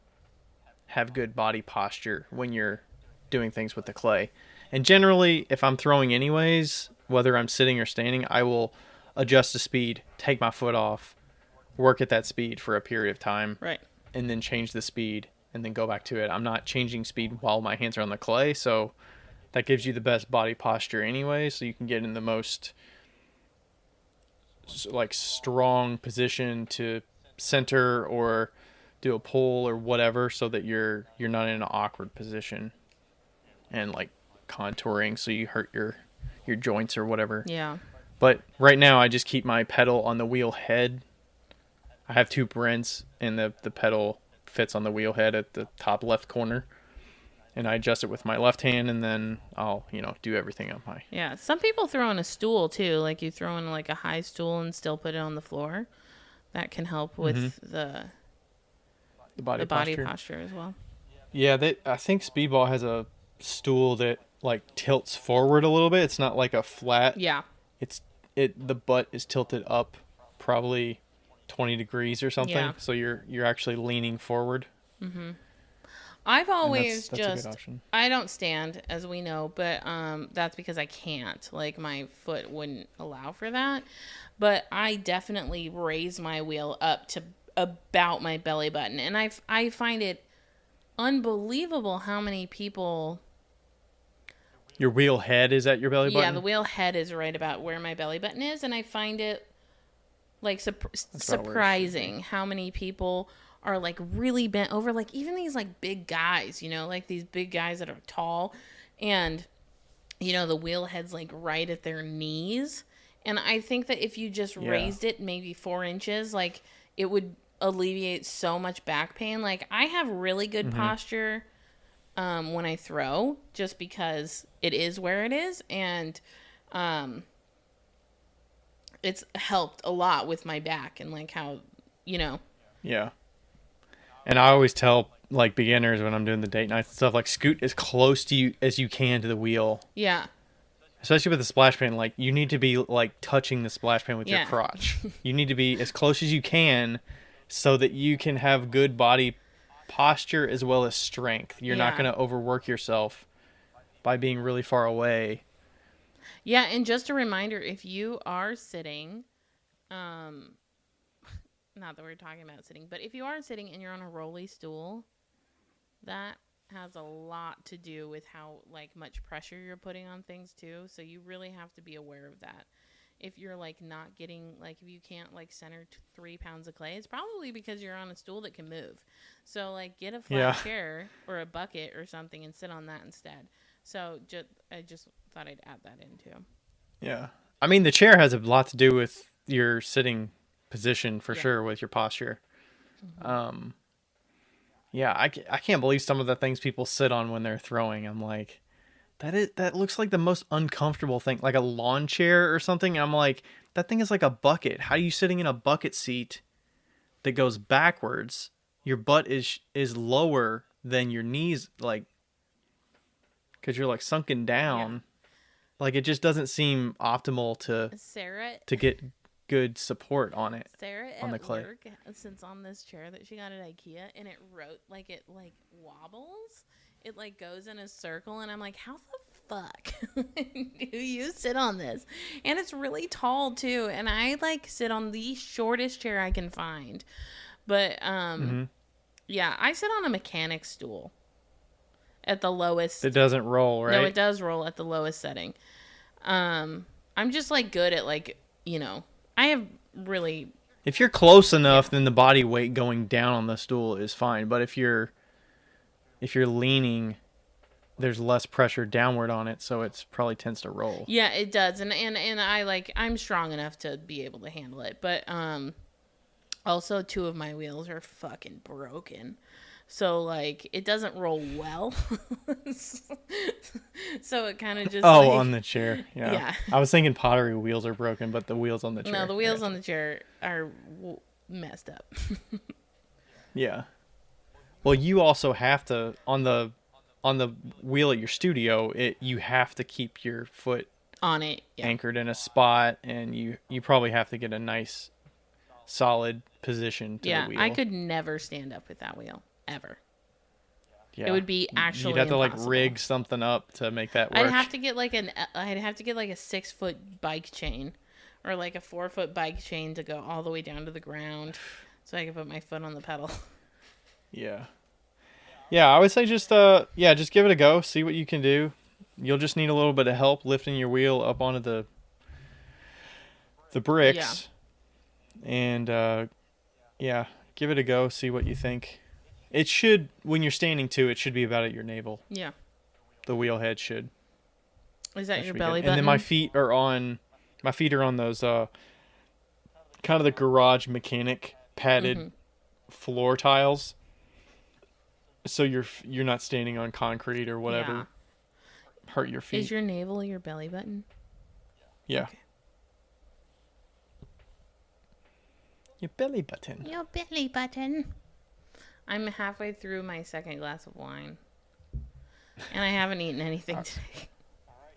have good body posture when you're doing things with the clay. And generally, if I'm throwing anyways, whether I'm sitting or standing, I will adjust the speed, take my foot off, work at that speed for a period of time, right, and then change the speed and then go back to it. I'm not changing speed while my hands are on the clay, so that gives you the best body posture anyway, so you can get in the most like strong position to center or do a pull or whatever, so that you're not in an awkward position and like contouring so you hurt your joints or whatever. Yeah. But right now I just keep my pedal on the wheel head. I have 2 Brents, and the pedal fits on the wheel head at the top left corner. And I adjust it with my left hand, and then I'll, do everything on my... Yeah. Some people throw in a stool, too. Like, you throw in, like, a high stool and still put it on the floor. That can help with the body posture as well. Yeah, I think Speedball has a stool that, like, tilts forward a little bit. It's not like a flat... Yeah. The butt is tilted up probably 20 degrees or something. Yeah. So you're actually leaning forward. Mm-hmm. I've always that's a good option. I don't stand, as we know, but that's because I can't. Like, my foot wouldn't allow for that. But I definitely raise my wheel up to about my belly button. And I find it unbelievable how many people... Your wheel head is at your belly button? Yeah, the wheel head is right about where my belly button is. And I find it, like, surprising how many people... are like really bent over, like even these like big guys, like these big guys that are tall, and the wheel head's like right at their knees. And I think that if you just raised it maybe 4 inches, like it would alleviate so much back pain. Like I have really good posture when I throw, just because it is where it is, and it's helped a lot with my back and like how Yeah. And I always tell, like, beginners when I'm doing the date nights and stuff, like, scoot as close to you as you can to the wheel. Yeah. Especially with the splash pan, like, you need to be, like, touching the splash pan with your crotch. You need to be as close as you can so that you can have good body posture as well as strength. You're not going to overwork yourself by being really far away. Yeah, and just a reminder, if you are sitting... not that we're talking about sitting, but if you are sitting and you're on a rolly stool, that has a lot to do with how like much pressure you're putting on things too. So you really have to be aware of that. If you're like not getting, like if you can't like center 3 pounds of clay, it's probably because you're on a stool that can move. So like get a flat chair or a bucket or something and sit on that instead. So I just thought I'd add that in too. Yeah. I mean, the chair has a lot to do with your sitting position for sure with your posture. I can't believe some of the things people sit on when they're throwing. I'm like, that looks like the most uncomfortable thing, like a lawn chair or something. I'm like, that thing is like a bucket. How are you sitting in a bucket seat that goes backwards? Your butt is lower than your knees, like, because you're like sunken down. Like, it just doesn't seem optimal to get good support on it. Sarah on the clay. Work sits on this chair that she got at IKEA, and it wobbles. It like goes in a circle, and I'm like, how the fuck do you sit on this? And it's really tall too, and I like sit on the shortest chair I can find. But I sit on a mechanic stool at the lowest. It doesn't roll, right? No, it does roll at the lowest setting. I'm just like good at like, I have really... If you're close enough, then the body weight going down on the stool is fine. But if you're leaning, there's less pressure downward on it, so it probably tends to roll. Yeah, it does. And I'm strong enough to be able to handle it. But also 2 of my wheels are fucking broken. So, like, it doesn't roll well. So it kind of just... Oh, like, on the chair. Yeah. I was thinking pottery wheels are broken, but the wheels on the chair... No, the wheels on the chair are messed up. Yeah. Well, you also have to, on the wheel at your studio, you have to keep your foot... on it, anchored in a spot, and you probably have to get a nice, solid position to the wheel. I could never stand up with that wheel. Ever. Yeah. It would be actually You'd have impossible. to like rig something up to make that work. I'd have to get like a 6-foot bike chain, or like a 4-foot bike chain to go all the way down to the ground, so I could put my foot on the pedal. Yeah. Yeah, I would say just give it a go, see what you can do. You'll just need a little bit of help lifting your wheel up onto the bricks. And yeah, give it a go. See what you think. It should, when you're standing too, it should be about at your navel. Yeah. The wheel head should. Is that your belly button? And then my feet are on those kind of the garage mechanic padded floor tiles. So you're not standing on concrete or whatever. Yeah. Hurt your feet. Is your navel your belly button? Yeah. Okay. Your belly button. Your belly button. I'm halfway through my second glass of wine. And I haven't eaten anything today.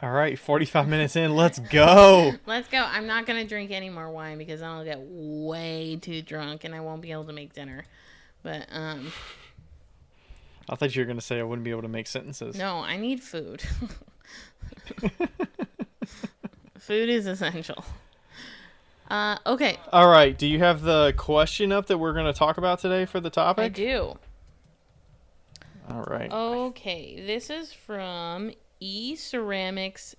All right, 45 minutes in. Let's go. Let's go. I'm not going to drink any more wine because then I'll get way too drunk and I won't be able to make dinner. But, I thought you were going to say I wouldn't be able to make sentences. no, I need food. Food is essential. Okay. All right. Do you have the question up that we're going to talk about today for the topic? I do. All right. Okay. This is from eCeramics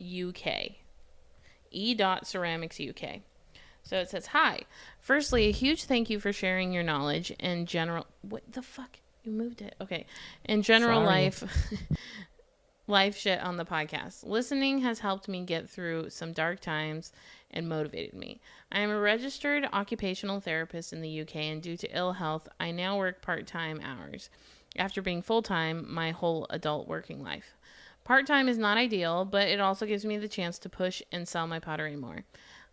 UK. E.Ceramics UK. So it says, hi. Firstly, a huge thank you for sharing your knowledge and general... What the fuck? You moved it. Okay. In general life shit on the podcast. Listening has helped me get through some dark times and motivated me. I am a registered occupational therapist in the UK, and due to ill health, I now work part-time hours after being full-time my whole adult working life. Part-time is not ideal, but it also gives me the chance to push and sell my pottery more.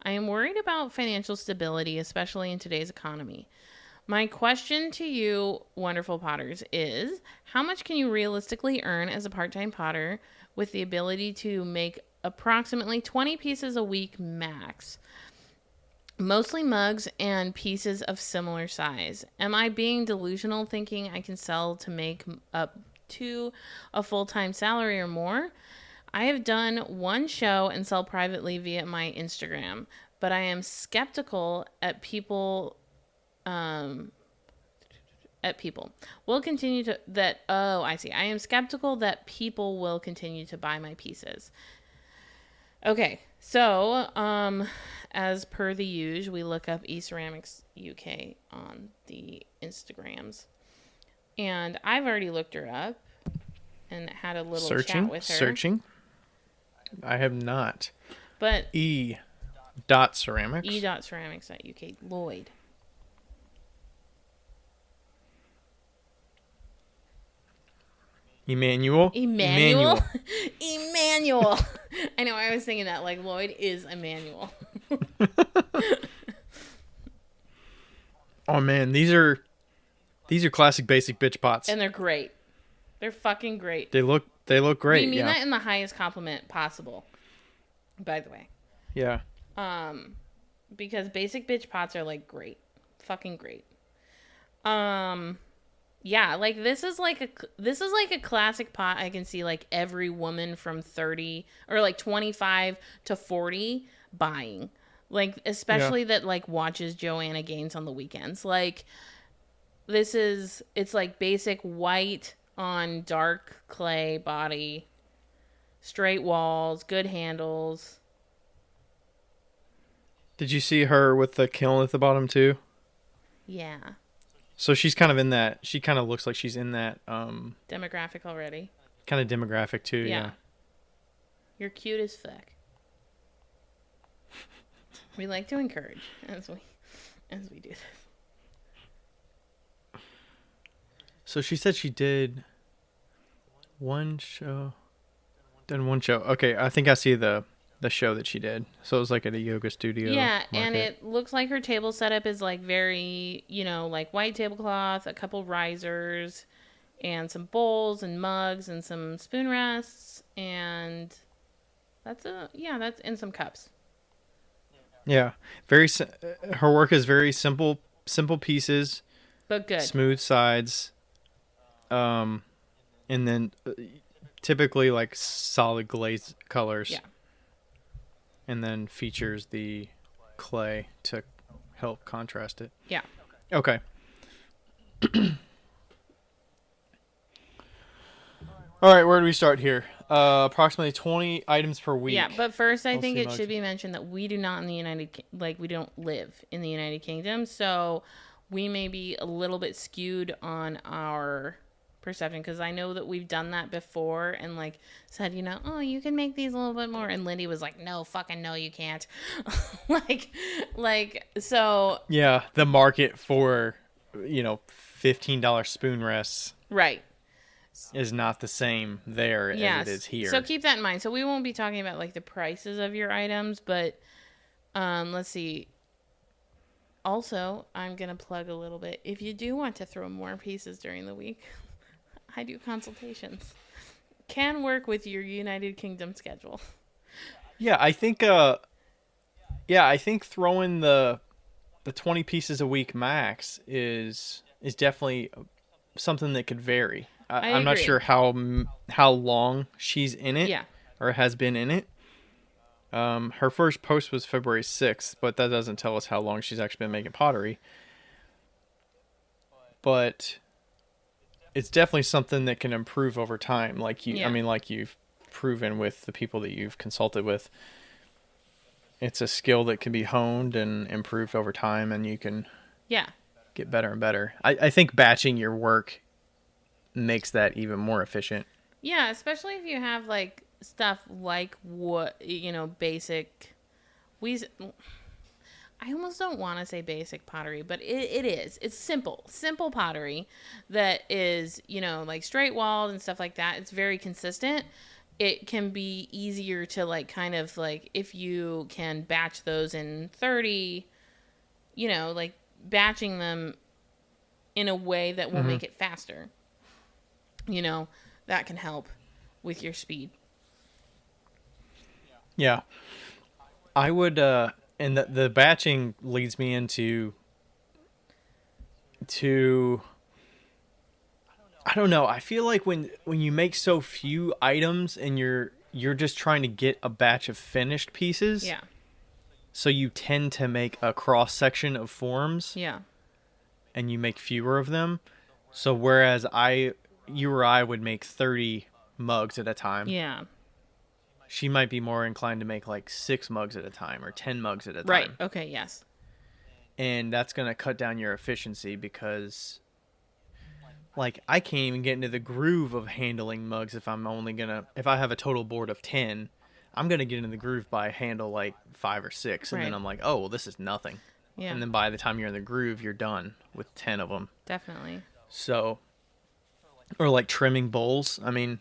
I am worried about financial stability, especially in today's economy. My question to you, wonderful potters, is how much can you realistically earn as a part-time potter with the ability to make approximately 20 pieces a week max? Mostly mugs and pieces of similar size. Am I being delusional thinking I can sell to make up to a full-time salary or more? I have done one show and sell privately via my Instagram, but I am skeptical at people will continue to that. Oh, I see. I am skeptical that people will continue to buy my pieces. Okay. So, as per the usual, we look up eCeramics UK on the Instagrams. And I've already looked her up and had a little chat with her. Searching. I have not. But E.Ceramics. E.Ceramics at UK. Lloyd. Emmanuel. Emmanuel. I know. I was thinking that like Lloyd is Emmanuel. Oh man, these are classic basic bitch pots, and they're great. They're fucking great. They look great. We mean that in the highest compliment possible. By the way. Yeah. Because basic bitch pots are like great, fucking great. Yeah, like this is like a classic pot I can see like every woman from 30 or like 25 to 40 buying. Like especially that like watches Joanna Gaines on the weekends. Like it's like basic white on dark clay body, straight walls, good handles. Did you see her with the kiln at the bottom too? Yeah. So she's kind of in that. She kind of looks like she's in that demographic already. Kind of demographic too. Yeah. You're cute as fuck. We like to encourage as we do this. So she said she did one show. Done one show. Okay, I think I see the show that she did. So it was like at a yoga studio. Yeah, market. And it looks like her table setup is like very, like white tablecloth, a couple risers, and some bowls and mugs and some spoon rests, and that's in some cups. Yeah, her work is very simple pieces, but good, smooth sides, and then typically like solid glaze colors. Yeah. And then features the clay to help contrast it. Yeah. Okay. All right, where do we start here? Approximately 20 items per week. Yeah, but first I think Mostly it mugs. should be mentioned that we do not in the we don't live in the United Kingdom, so we may be a little bit skewed on our perception, because I know that we've done that before and like said, oh, you can make these a little bit more, and Lindy was like, no, fucking no, you can't. So Yeah, the market for, $15 spoon rests right. is not the same there as Yes. it is here. So keep that in mind. So we won't be talking about like the prices of your items, but let's see. Also, I'm going to plug a little bit. If you do want to throw more pieces during the week, I do consultations. Can work with your United Kingdom schedule. Yeah, I think throwing the 20 pieces a week max is definitely something that could vary. I'm not agree. sure how long she's in it, Yeah. or has been in it. Her first post was February 6th, but that doesn't tell us how long she's actually been making pottery. But it's definitely something that can improve over time. Like you've proven with the people that you've consulted with. It's a skill that can be honed and improved over time, and you can get better and better. I think batching your work makes that even more efficient. Yeah, especially if you have like stuff like basic. I almost don't want to say basic pottery, but it is. It's simple pottery that is, like straight walled and stuff like that. It's very consistent. It can be easier to like kind of like if you can batch those in 30, like batching them in a way that will make it faster. That can help with your speed. Yeah. I would and the batching leads me into I don't know. I feel like when you make so few items and you're just trying to get a batch of finished pieces. Yeah. So you tend to make a cross section of forms. Yeah. And you make fewer of them. So whereas you or I would make 30 mugs at a time. Yeah. She might be more inclined to make like 6 mugs at a time or 10 mugs at a time. Right. Okay. Yes. And that's going to cut down your efficiency because, like, I can't even get into the groove of handling mugs if I have a total board of 10, I'm going to get into the groove by handle like 5 or 6. And then I'm like, oh, well, this is nothing. Yeah. And then by the time you're in the groove, you're done with 10 of them. Definitely. So, or like trimming bowls. I mean,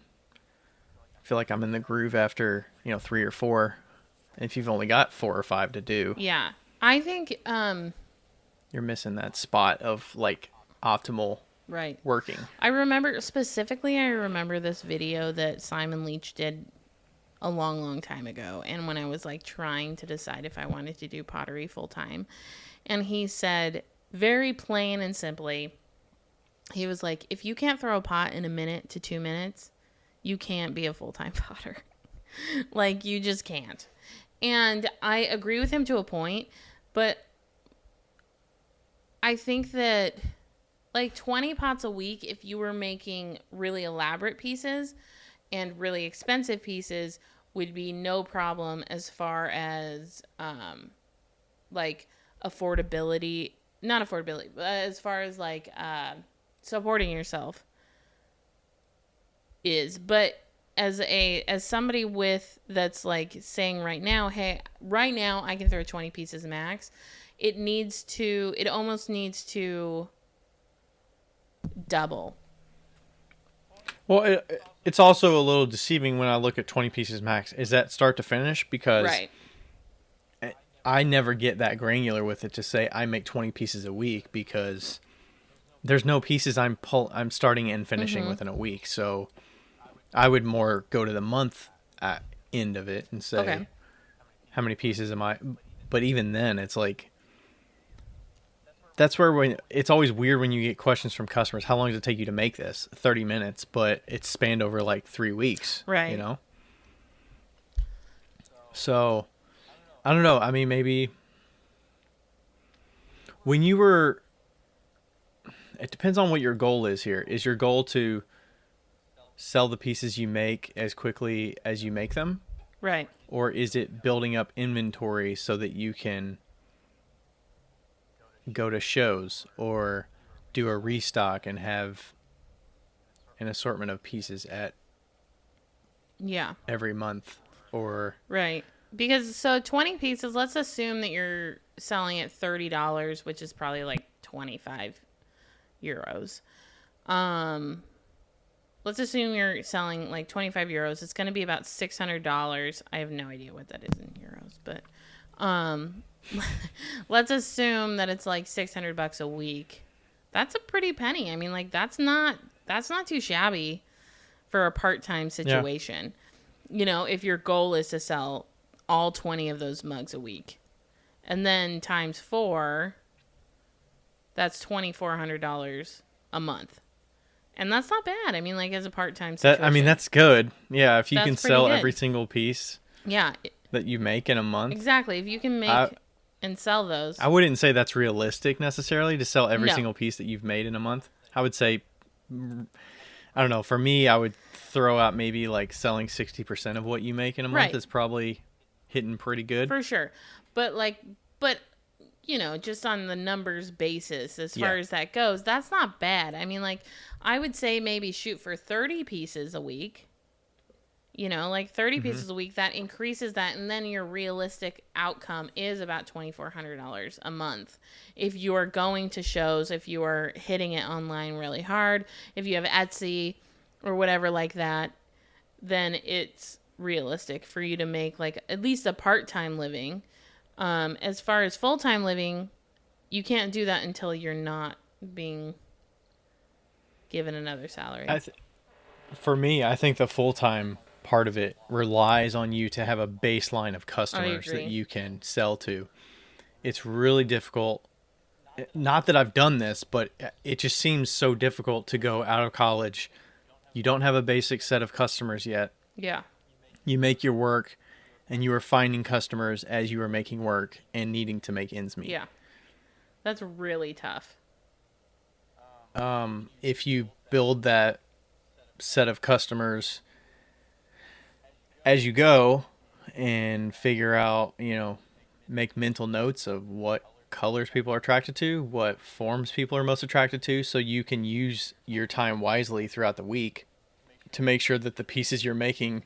I feel like I'm in the groove after, 3 or 4. If you've only got 4 or 5 to do. Yeah. I think you're missing that spot of like optimal working. I remember this video that Simon Leach did a long, long time ago. And when I was like trying to decide if I wanted to do pottery full time, and he said very plain and simply, he was like, if you can't throw a pot in 1 minute to 2 minutes, you can't be a full-time potter. Like, you just can't. And I agree with him to a point, but I think that like 20 pots a week, if you were making really elaborate pieces and really expensive pieces, would be no problem as far as like affordability, not affordability, but as far as like supporting yourself is. But as somebody that's like saying right now, hey, right now I can throw 20 pieces max, it almost needs to double. Well, it's also a little deceiving when I look at 20 pieces max. Is that start to finish? Because I never get that granular with it to say I make 20 pieces a week, because there's no pieces I'm starting and finishing within a week. So I would more go to the month end of it and say, how many pieces am I? But even then, it's like, that's where it's always weird when you get questions from customers. How long does it take you to make this? 30 minutes, but it's spanned over like 3 weeks. Right. So, I don't know. I mean, maybe when you were, it depends on what your goal is here. Is your goal to sell the pieces you make as quickly as you make them? Right. Or is it building up inventory so that you can go to shows or do a restock and have an assortment of pieces at every month? Or right, because so 20 pieces, let's assume that you're selling at $30, which is probably like 25 euros. Let's assume you're selling like 25 euros. It's going to be about $600. I have no idea what that is in euros, but let's assume that it's like $600 a week. That's a pretty penny. I mean, like that's not too shabby for a part-time situation. Yeah. You know, if your goal is to sell all 20 of those mugs a week. And then times 4, that's $2,400 a month. And that's not bad. I mean, like, as a part-time situation. I mean, that's good. Yeah, if you can sell every single piece that you make in a month. Exactly. If you can make and sell those. I wouldn't say that's realistic necessarily to sell every single piece that you've made in a month. I would say, I don't know, for me, I would throw out maybe like selling 60% of what you make in a month is probably hitting pretty good. For sure. But you know, just on the numbers basis, as far as that goes, that's not bad. I mean, like, I would say maybe shoot for 30 pieces a week. You know, like 30 pieces a week, that increases that. And then your realistic outcome is about $2,400 a month. If you are going to shows, if you are hitting it online really hard, if you have Etsy or whatever like that, then it's realistic for you to make like at least a part-time living. As far as full-time living, you can't do that until you're not being given another salary. For me, I think the full-time part of it relies on you to have a baseline of customers that you can sell to. It's really difficult. Not that I've done this, but it just seems so difficult to go out of college. You don't have a basic set of customers yet. Yeah. You make your work, and you are finding customers as you are making work and needing to make ends meet. Yeah. That's really tough. If you build that set of customers as you go and figure out, you know, make mental notes of what colors people are attracted to, what forms people are most attracted to, so you can use your time wisely throughout the week to make sure that the pieces you're making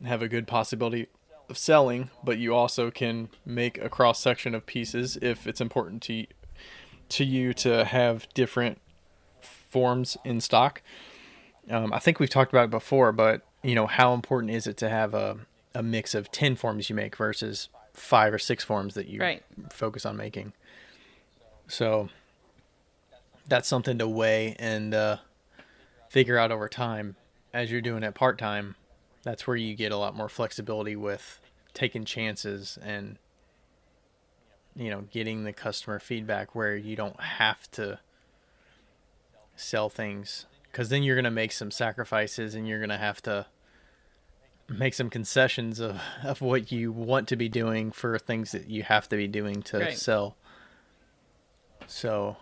have a good possibility of selling, but you also can make a cross section of pieces if it's important to you to have different forms in stock. I think we've talked about it before, but you know, how important is it to have a mix of 10 forms you make versus 5 or 6 forms that you focus on making? So that's something to weigh and figure out over time. As you're doing it part-time, that's where you get a lot more flexibility with taking chances and, you know, getting the customer feedback where you don't have to sell things, because then you're going to make some sacrifices and you're going to have to make some concessions of what you want to be doing for things that you have to be doing to sell. So,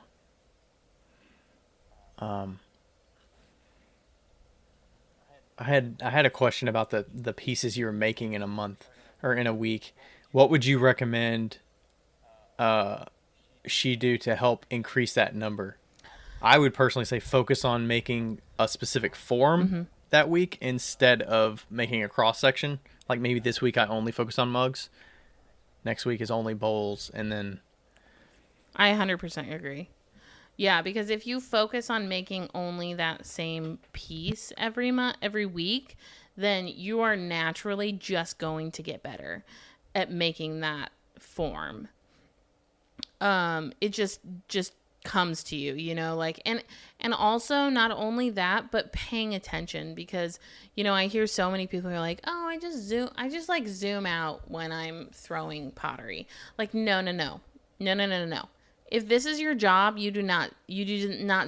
I had a question about the pieces you were making in a month or in a week. What would you recommend she do to help increase that number? I would personally say focus on making a specific form that week instead of making a cross section. Like maybe this week I only focus on mugs. Next week is only bowls, and then I 100% agree. Yeah, because if you focus on making only that same piece every week, then you are naturally just going to get better at making that form. It just comes to you, you know, like, and also not only that, but paying attention, because, you know, I hear so many people who are like, oh, I just zoom out when I'm throwing pottery. Like, no. If this is your job, you do not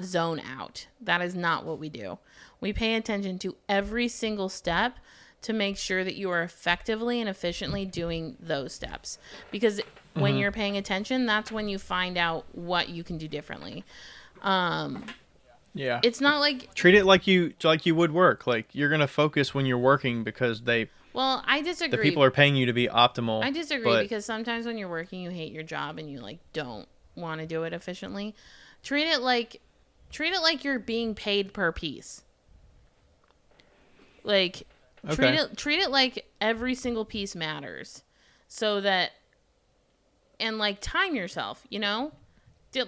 zone out. That is not what we do. We pay attention to every single step to make sure that you are effectively and efficiently doing those steps. Because when you're paying attention, that's when you find out what you can do differently. Yeah. It's not like treat it like you would work. Like you're gonna focus when you're working because well, I disagree. the people are paying you to be optimal. I disagree because sometimes when you're working, you hate your job and you like don't want to do it efficiently. Treat it like you're being paid per piece. Like treat it like every single piece matters, so that and like time yourself. You know.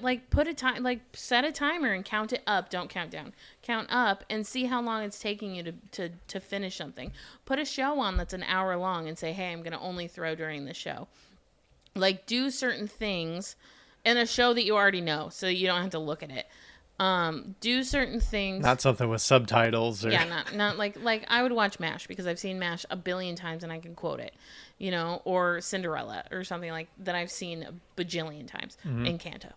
Like put a time, like set a timer and count it up. Don't count down. Count up and see how long it's taking you to finish something. Put a show on that's an hour long and say, hey, I'm going to only throw during the show. Like do certain things in a show that you already know so you don't have to look at it. Do certain things. Not something with subtitles. Or... Yeah, not like I would watch MASH because I've seen MASH a billion times and I can quote it, you know, or Cinderella or something like that I've seen a bajillion times in Canto.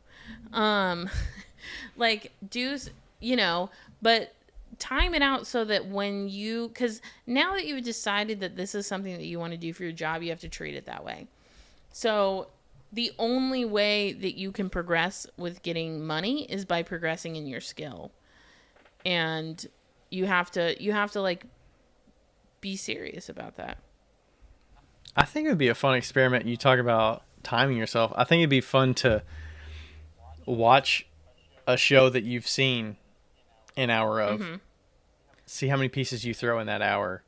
Like do, you know, but time it out so that when you, because now that you've decided that this is something that you want to do for your job, you have to treat it that way. So the only way that you can progress with getting money is by progressing in your skill. And you have to like be serious about that. I think it would be a fun experiment. You talk about timing yourself. I think it'd be fun to watch a show that you've seen an hour of, see how many pieces you throw in that hour,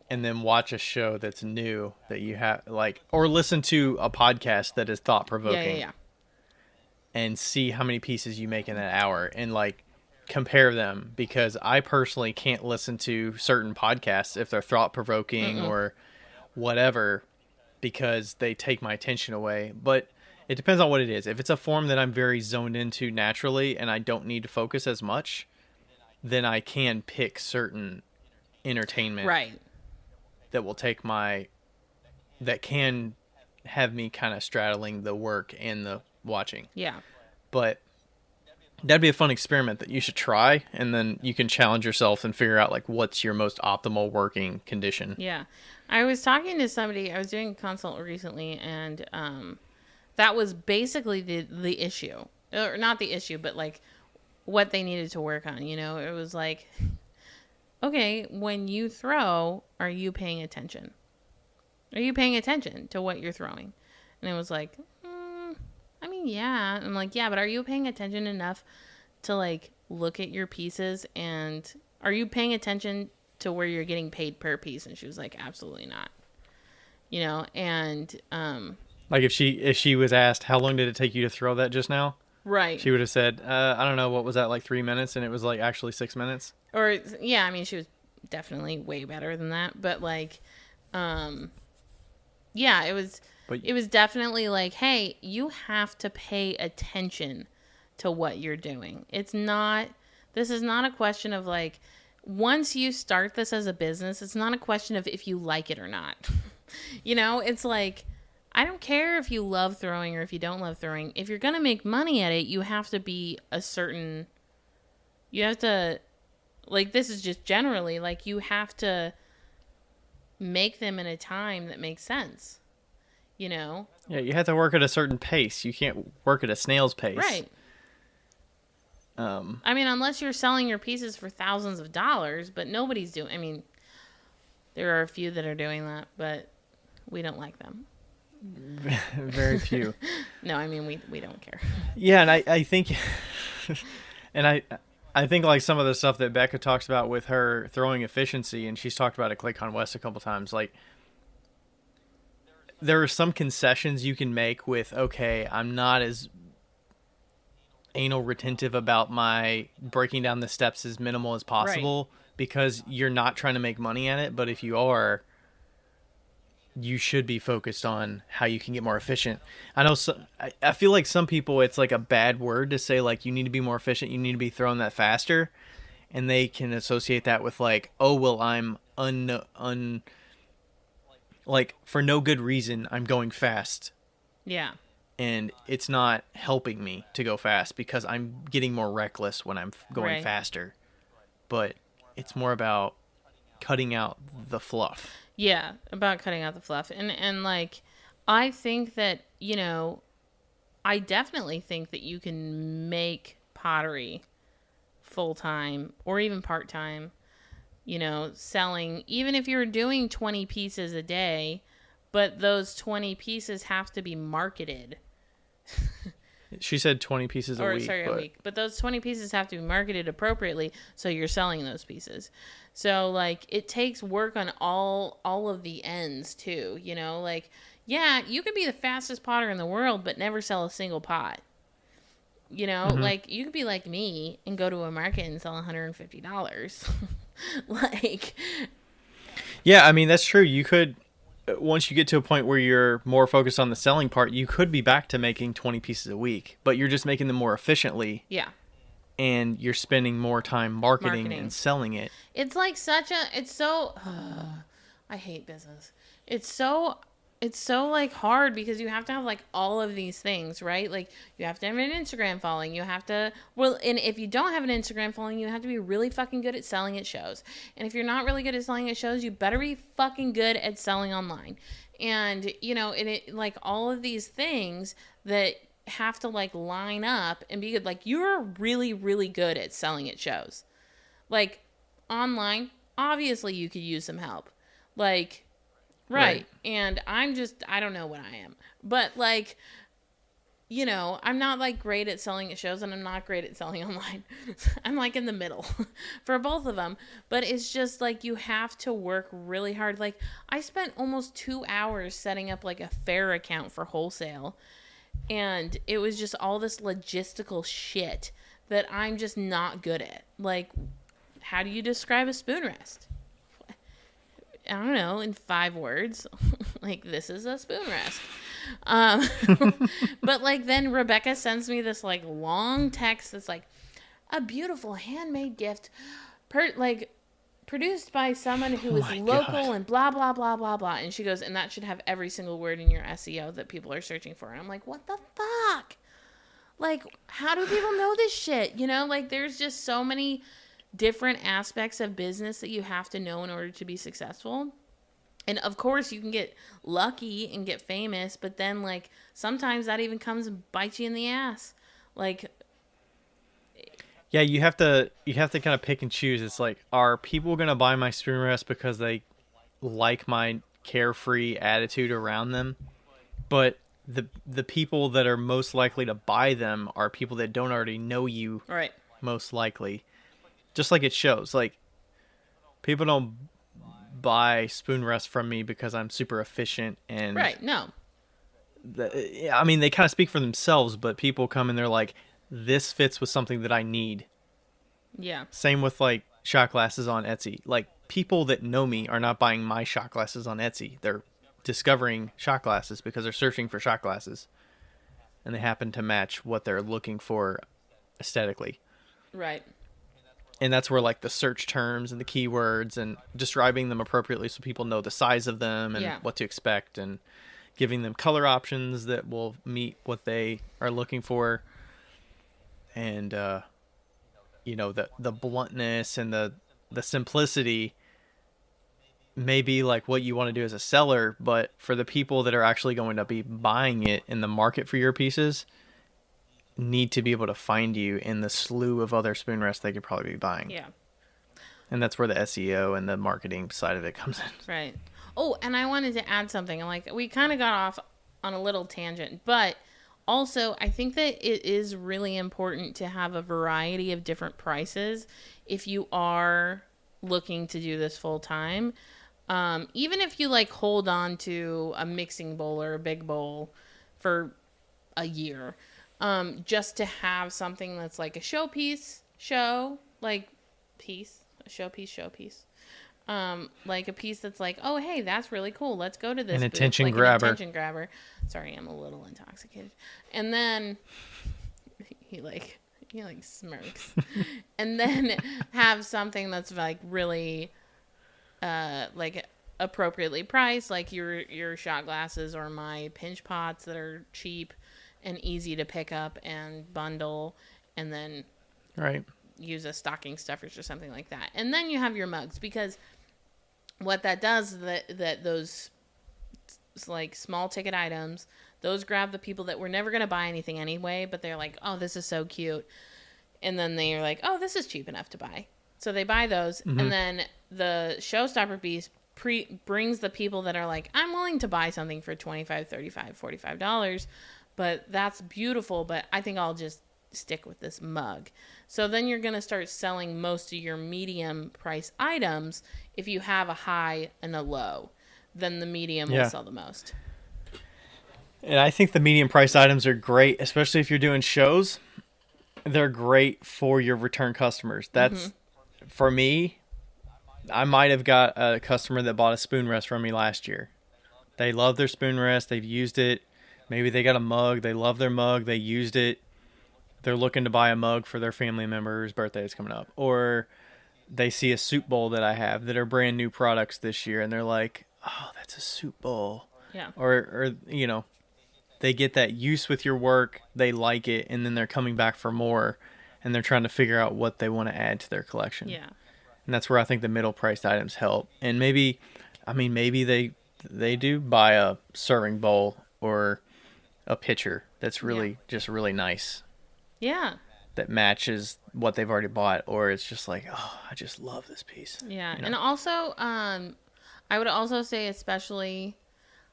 and then watch a show that's new that you have, like, or listen to a podcast that is thought-provoking. Yeah. And see how many pieces you make in that hour and, like, compare them. Because I personally can't listen to certain podcasts if they're thought-provoking or whatever because they take my attention away. But it depends on what it is. If it's a form that I'm very zoned into naturally and I don't need to focus as much, then I can pick certain entertainment. Right. That can have me kind of straddling the work and the watching. Yeah. But that'd be a fun experiment that you should try, and then you can challenge yourself and figure out like what's your most optimal working condition. Yeah. I was talking to somebody, I was doing a consult recently, and that was basically the issue. Or not the issue, but like what they needed to work on, you know? It was like, okay, when you throw, are you paying attention? Are you paying attention to what you're throwing? And it was like, I mean, yeah. I'm like, yeah, but are you paying attention enough to like look at your pieces, and are you paying attention to where you're getting paid per piece? And she was like, absolutely not. You know, and like if she was asked, how long did it take you to throw that just now? Right. She would have said, I don't know, what was that, like 3 minutes? And it was like actually 6 minutes. Or yeah, I mean, she was definitely way better than that, but like yeah, it was definitely like, hey, you have to pay attention to what you're doing. This is not a question of like, once you start this as a business, it's not a question of if you like it or not. You know, it's like, I don't care if you love throwing or if you don't love throwing. If you're going to make money at it, you have to be like, this is just generally, like, you have to make them in a time that makes sense, you know? Yeah, you have to work at a certain pace. You can't work at a snail's pace. Right. I mean, unless you're selling your pieces for thousands of dollars, but nobody's doing, I mean, there are a few that are doing that, but we don't like them. Very few. No, I mean, we don't care. Yeah, and I think, and I think like some of the stuff that Becca talks about with her throwing efficiency, and she's talked about at Claycon West a couple times, like there are some concessions you can make with, okay, I'm not as anal retentive about my breaking down the steps as minimal as possible, right, because you're not trying to make money at it. But if you are, you should be focused on how you can get more efficient. I know I feel like some people, it's like a bad word to say, like, you need to be more efficient, you need to be throwing that faster, and they can associate that with like, oh well, I'm like for no good reason I'm going fast. Yeah. And it's not helping me to go fast because I'm getting more reckless when I'm going faster. But it's more about cutting out the fluff. Yeah, about cutting out the fluff. And like, I think that, you know, I definitely think that you can make pottery full time or even part time, you know, selling, even if you're doing 20 pieces a day, but those 20 pieces have to be marketed. She said 20 pieces a week. A week. But those 20 pieces have to be marketed appropriately, so you're selling those pieces. So, like, it takes work on all of the ends, too, you know? Like, yeah, you could be the fastest potter in the world, but never sell a single pot. You know? Mm-hmm. Like, you could be like me and go to a market and sell $150. Like... Yeah, I mean, that's true. You could... Once you get to a point where you're more focused on the selling part, you could be back to making 20 pieces a week, but you're just making them more efficiently. Yeah. And you're spending more time marketing and selling it. It's like it's so, I hate business. It's so like hard because you have to have like all of these things, right? Like you have to have an Instagram following. You have to, and if you don't have an Instagram following, you have to be really fucking good at selling at shows. And if you're not really good at selling at shows, you better be fucking good at selling online. And, you know, and it like all of these things that have to like line up and be good. Like you're really, really good at selling at shows. Like online, obviously you could use some help. Like, Right. And I don't know what I am. But, like, you know, I'm not, like, great at selling at shows, and I'm not great at selling online. I'm, like, in the middle for both of them. But it's just, like, you have to work really hard. Like, I spent almost 2 hours setting up, like, a Faire account for wholesale. And it was just all this logistical shit that I'm just not good at. Like, how do you describe a spoon rest? I don't know, in 5 words. Like, this is a spoon rest. But, like, then Rebecca sends me this, like, long text that's like, a beautiful handmade gift, produced by someone who is local and blah, blah, blah, blah, blah. And she goes, and that should have every single word in your SEO that people are searching for. And I'm like, what the fuck? Like, how do people know this shit? You know, like, there's just so many different aspects of business that you have to know in order to be successful. And of course you can get lucky and get famous, but then like sometimes that even comes and bites you in the ass. Like, yeah, you have to kind of pick and choose. It's like, are people going to buy my spoon rest because they like my carefree attitude around them? But the people that are most likely to buy them are people that don't already know you. Right. Most likely. Just like it shows, like, people don't buy spoon rest from me because I'm super efficient and... Right, no. I mean, they kind of speak for themselves, but people come and they're like, this fits with something that I need. Yeah. Same with, like, shot glasses on Etsy. Like, people that know me are not buying my shot glasses on Etsy. They're discovering shot glasses because they're searching for shot glasses. And they happen to match what they're looking for aesthetically. Right. And that's where, like, the search terms and the keywords and describing them appropriately so people know the size of them and what to expect, and giving them color options that will meet what they are looking for. And, you know, the bluntness and the simplicity may be, like, what you want to do as a seller, but for the people that are actually going to be buying it in the market for your pieces... need to be able to find you in the slew of other spoon rests they could probably be buying. Yeah. And that's where the SEO and the marketing side of it comes in. Right. Oh, and I wanted to add something. Like, we kind of got off on a little tangent, but also I think that it is really important to have a variety of different prices if you are looking to do this full time. Even if you like hold on to a mixing bowl or a big bowl for a year. Just to have something that's like a showpiece, like a piece that's like, oh, hey, that's really cool. Let's go to this. An attention grabber. An attention grabber. Sorry, I'm a little intoxicated. And then he smirks. And then have something that's like really, like appropriately priced, like your shot glasses or my pinch pots that are cheap and easy to pick up and bundle, and then use as stocking stuffers or something like that. And then you have your mugs, because what that does is that those like small ticket items, those grab the people that were never going to buy anything anyway, but they're like, oh, this is so cute. and then they're like, oh, this is cheap enough to buy. So they buy those, and then the showstopper piece brings the people that are like, I'm willing to buy something for $25, $35, $45, but that's beautiful, but I think I'll just stick with this mug. So then you're going to start selling most of your medium price items. If you have a high and a low, then the medium will sell the most. And I think the medium price items are great, especially if you're doing shows. They're great for your return customers. That's for me. I might have got a customer that bought a spoon rest from me last year. They love their spoon rest. They've used it. Maybe they got a mug. They love their mug. They used it. They're looking to buy a mug for their family member's birthday is coming up. Or they see a soup bowl that I have that are brand new products this year, and they're like, oh, that's a soup bowl. Yeah. Or you know, they get that use with your work. They like it, and then they're coming back for more, and they're trying to figure out what they want to add to their collection. Yeah. And that's where I think the middle priced items help. And maybe they do buy a serving bowl or a pitcher that's really just really nice. Yeah. That matches what they've already bought, or it's just like, oh, I just love this piece. Yeah. You know? And also, I would also say, especially,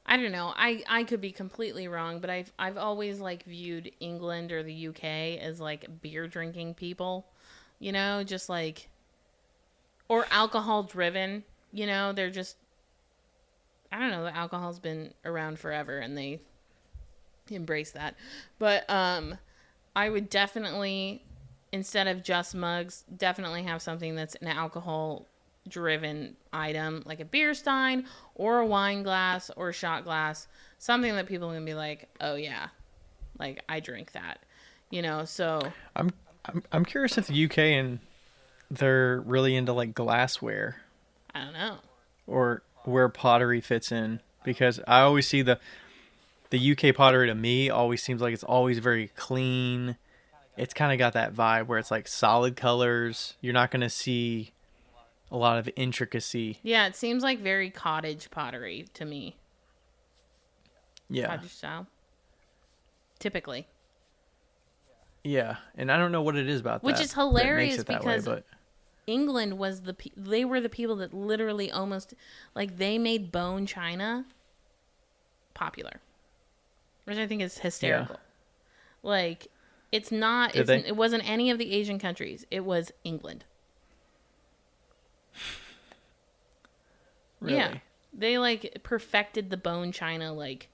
I don't know, I could be completely wrong, but I've always like viewed England or the UK as like beer drinking people, you know, just like, or alcohol driven, you know, they're just, I don't know, the alcohol's been around forever and they embrace that. But I would definitely, instead of just mugs, definitely have something that's an alcohol driven item, like a beer stein or a wine glass or a shot glass, something that people can be like, oh yeah, like I drink that, you know. So I'm curious if the UK and they're really into like glassware. I don't know. Or where pottery fits in, because I always see the UK pottery to me always seems like it's always very clean. It's kind of got that vibe where it's like solid colors. You're not going to see a lot of intricacy. Yeah, it seems like very cottage pottery to me. Yeah. Cottage style. Typically. Yeah, and I don't know what it is about Which that. Which is hilarious that because way, but England was they were the people that literally almost, like, they made bone china popular. Which I think is hysterical. Yeah. Like, it wasn't any of the Asian countries. It was England. Really? Yeah. They, like, perfected the bone china, like,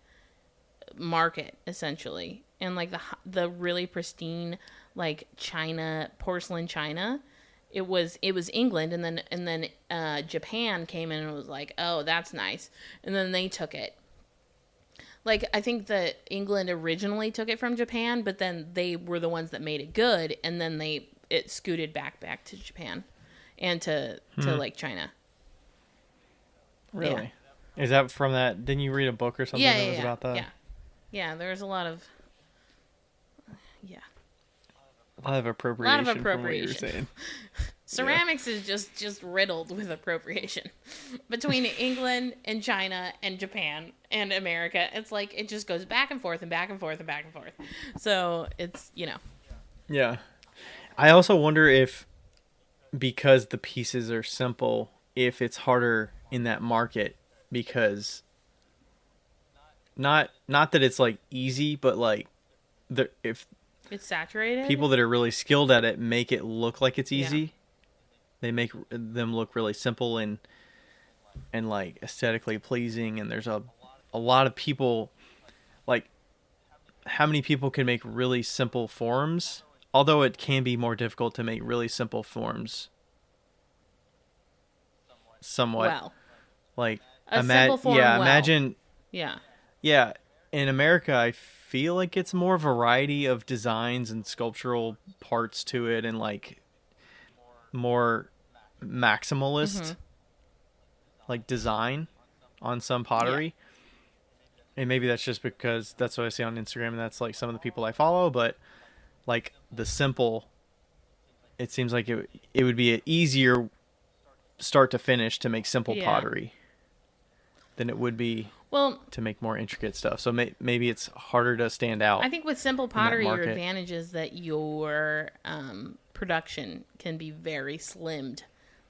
market, essentially. And, like, the really pristine, like, china, porcelain china, it was England, and then Japan came in and was like, oh, that's nice. And then they took it. Like, I think that England originally took it from Japan, but then they were the ones that made it good, and then it scooted back to Japan and to like China. Really? Yeah. Is that from that? Didn't you read a book or something that was about that? Yeah. Yeah, there's a lot of A lot of appropriation. From what you're saying. Ceramics is just riddled with appropriation. Between England and China and Japan and America, it's like it just goes back and forth and back and forth and back and forth. So it's, you know. Yeah. I also wonder if, because the pieces are simple, if it's harder in that market, because not that it's like easy, but like if it's saturated, people that are really skilled at it make it look like it's easy. Yeah. They make them look really simple and like aesthetically pleasing, and there's a lot of people, like, how many people can make really simple forms? Although it can be more difficult to make really simple forms. Somewhat. Well, like simple form. Imagine. Yeah. Yeah. In America, I feel like it's more variety of designs and sculptural parts to it, and like more maximalist like design on some pottery. Yeah. And maybe that's just because that's what I see on Instagram, and that's like some of the people I follow, but like the simple, it seems like it would be an easier start to finish to make simple pottery than it would be Well, to make more intricate stuff. So maybe it's harder to stand out. I think with simple pottery, your market. advantage is that your production can be very slimmed,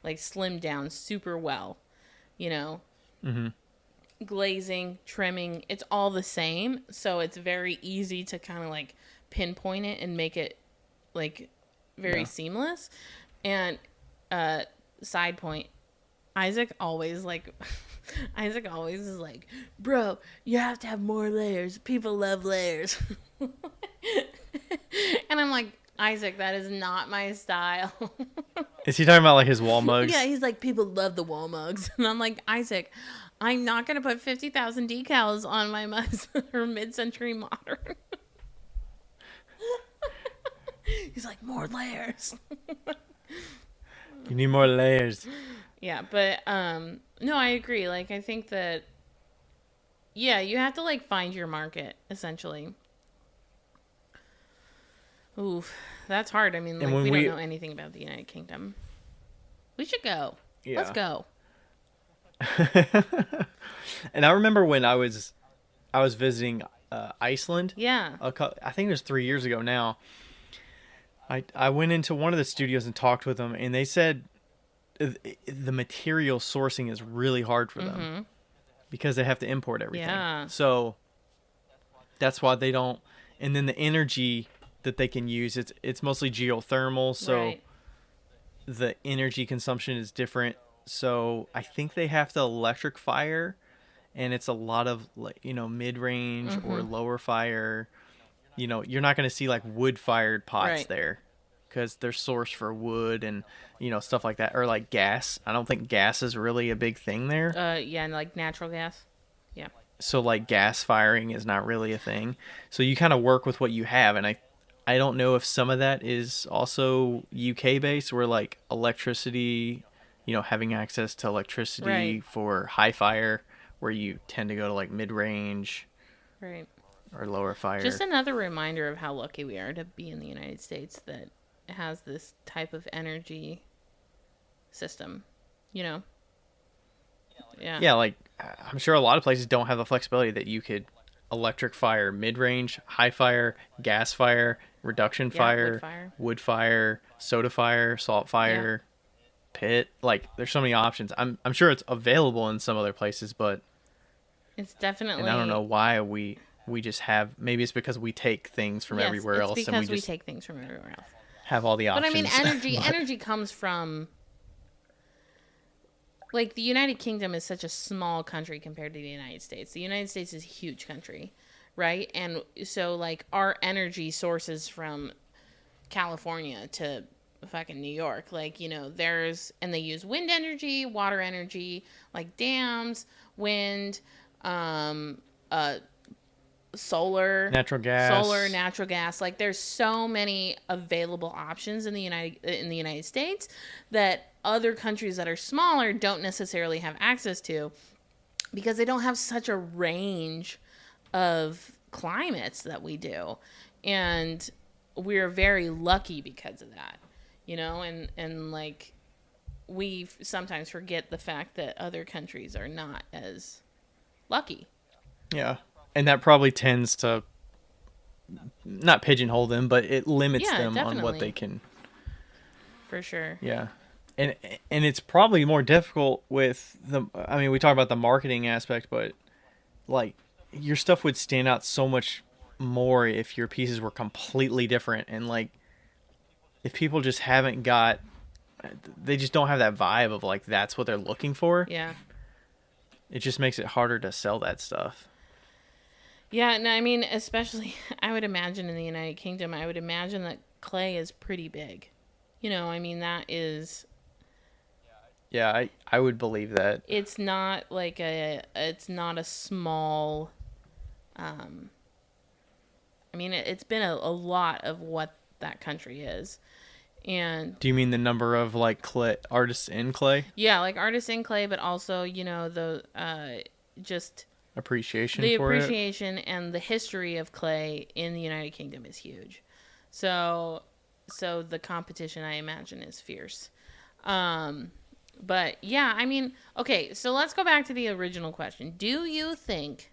like slimmed down super well. You know, glazing, trimming, it's all the same. So it's very easy to kind of like pinpoint it and make it like very seamless. And side point, Isaac always like Isaac always is like, bro, you have to have more layers. People love layers. And I'm like, Isaac, that is not my style. Is he talking about like his wall mugs? Yeah, he's like, people love the wall mugs. And I'm like, Isaac, I'm not going to put 50,000 decals on my mugs that are mid-century modern. He's like, more layers. You need more layers. Yeah, but no, I agree. Like, I think that, yeah, you have to like find your market essentially. Oof, that's hard. I mean, like, we don't know anything about the United Kingdom. We should go. Yeah. Let's go. And I remember when I was visiting Iceland. Yeah. I think it was 3 years ago now. I went into one of the studios and talked with them, and they said the material sourcing is really hard for them because they have to import everything. Yeah. So that's why they don't. And then the energy that they can use, it's mostly geothermal, so the energy consumption is different. So I think they have to electric fire, and it's a lot of mid-range or lower fire. You're not going to see like wood-fired pots there because they're sourced for wood and stuff like that, or like gas. I don't think gas is really a big thing there. Yeah, and like natural gas. Yeah. So like gas firing is not really a thing. So you kind of work with what you have, and I don't know if some of that is also UK based, where like electricity, having access to electricity for high fire, where you tend to go to like mid-range. Right. Or lower fire. Just another reminder of how lucky we are to be in the United States that has this type of energy system, Yeah. Yeah, like I'm sure a lot of places don't have the flexibility that you could electric fire, mid-range, high fire, gas fire, reduction fire, wood fire, soda fire, salt fire, pit. Like there's so many options. I'm sure it's available in some other places, but it's definitely. And I don't know why we just have. Maybe it's because we take things from everywhere else, and we take things from everywhere else. Have all the options. But I mean, energy comes from. Like, the United Kingdom is such a small country compared to the United States. The United States is a huge country, right? And so, like, our energy sources from California to fucking New York. Like, and they use wind energy, water energy, like dams, wind, solar, natural gas. Like, there's so many available options in the United States that other countries that are smaller don't necessarily have access to, because they don't have such a range of climates that we do. And we're very lucky because of that, and like, we sometimes forget the fact that other countries are not as lucky. Yeah. And that probably tends to not pigeonhole them, but it limits them on what they can. For sure. Yeah. And it's probably more difficult with we talk about the marketing aspect, but like your stuff would stand out so much more if your pieces were completely different. And like, if people just they just don't have that vibe of like, that's what they're looking for. Yeah. It just makes it harder to sell that stuff. Yeah, no, I mean, especially, I would imagine in the United Kingdom, I would imagine that clay is pretty big. That is... Yeah, I would believe that. It's not like it's not a small... it's been a lot of what that country is. And do you mean the number of like artists in clay? Yeah, like artists in clay, but also, just... appreciation and the history of clay in the United Kingdom is huge. So the competition, I imagine, is fierce. But yeah, I mean, okay, so let's go back to the original question. Do you think,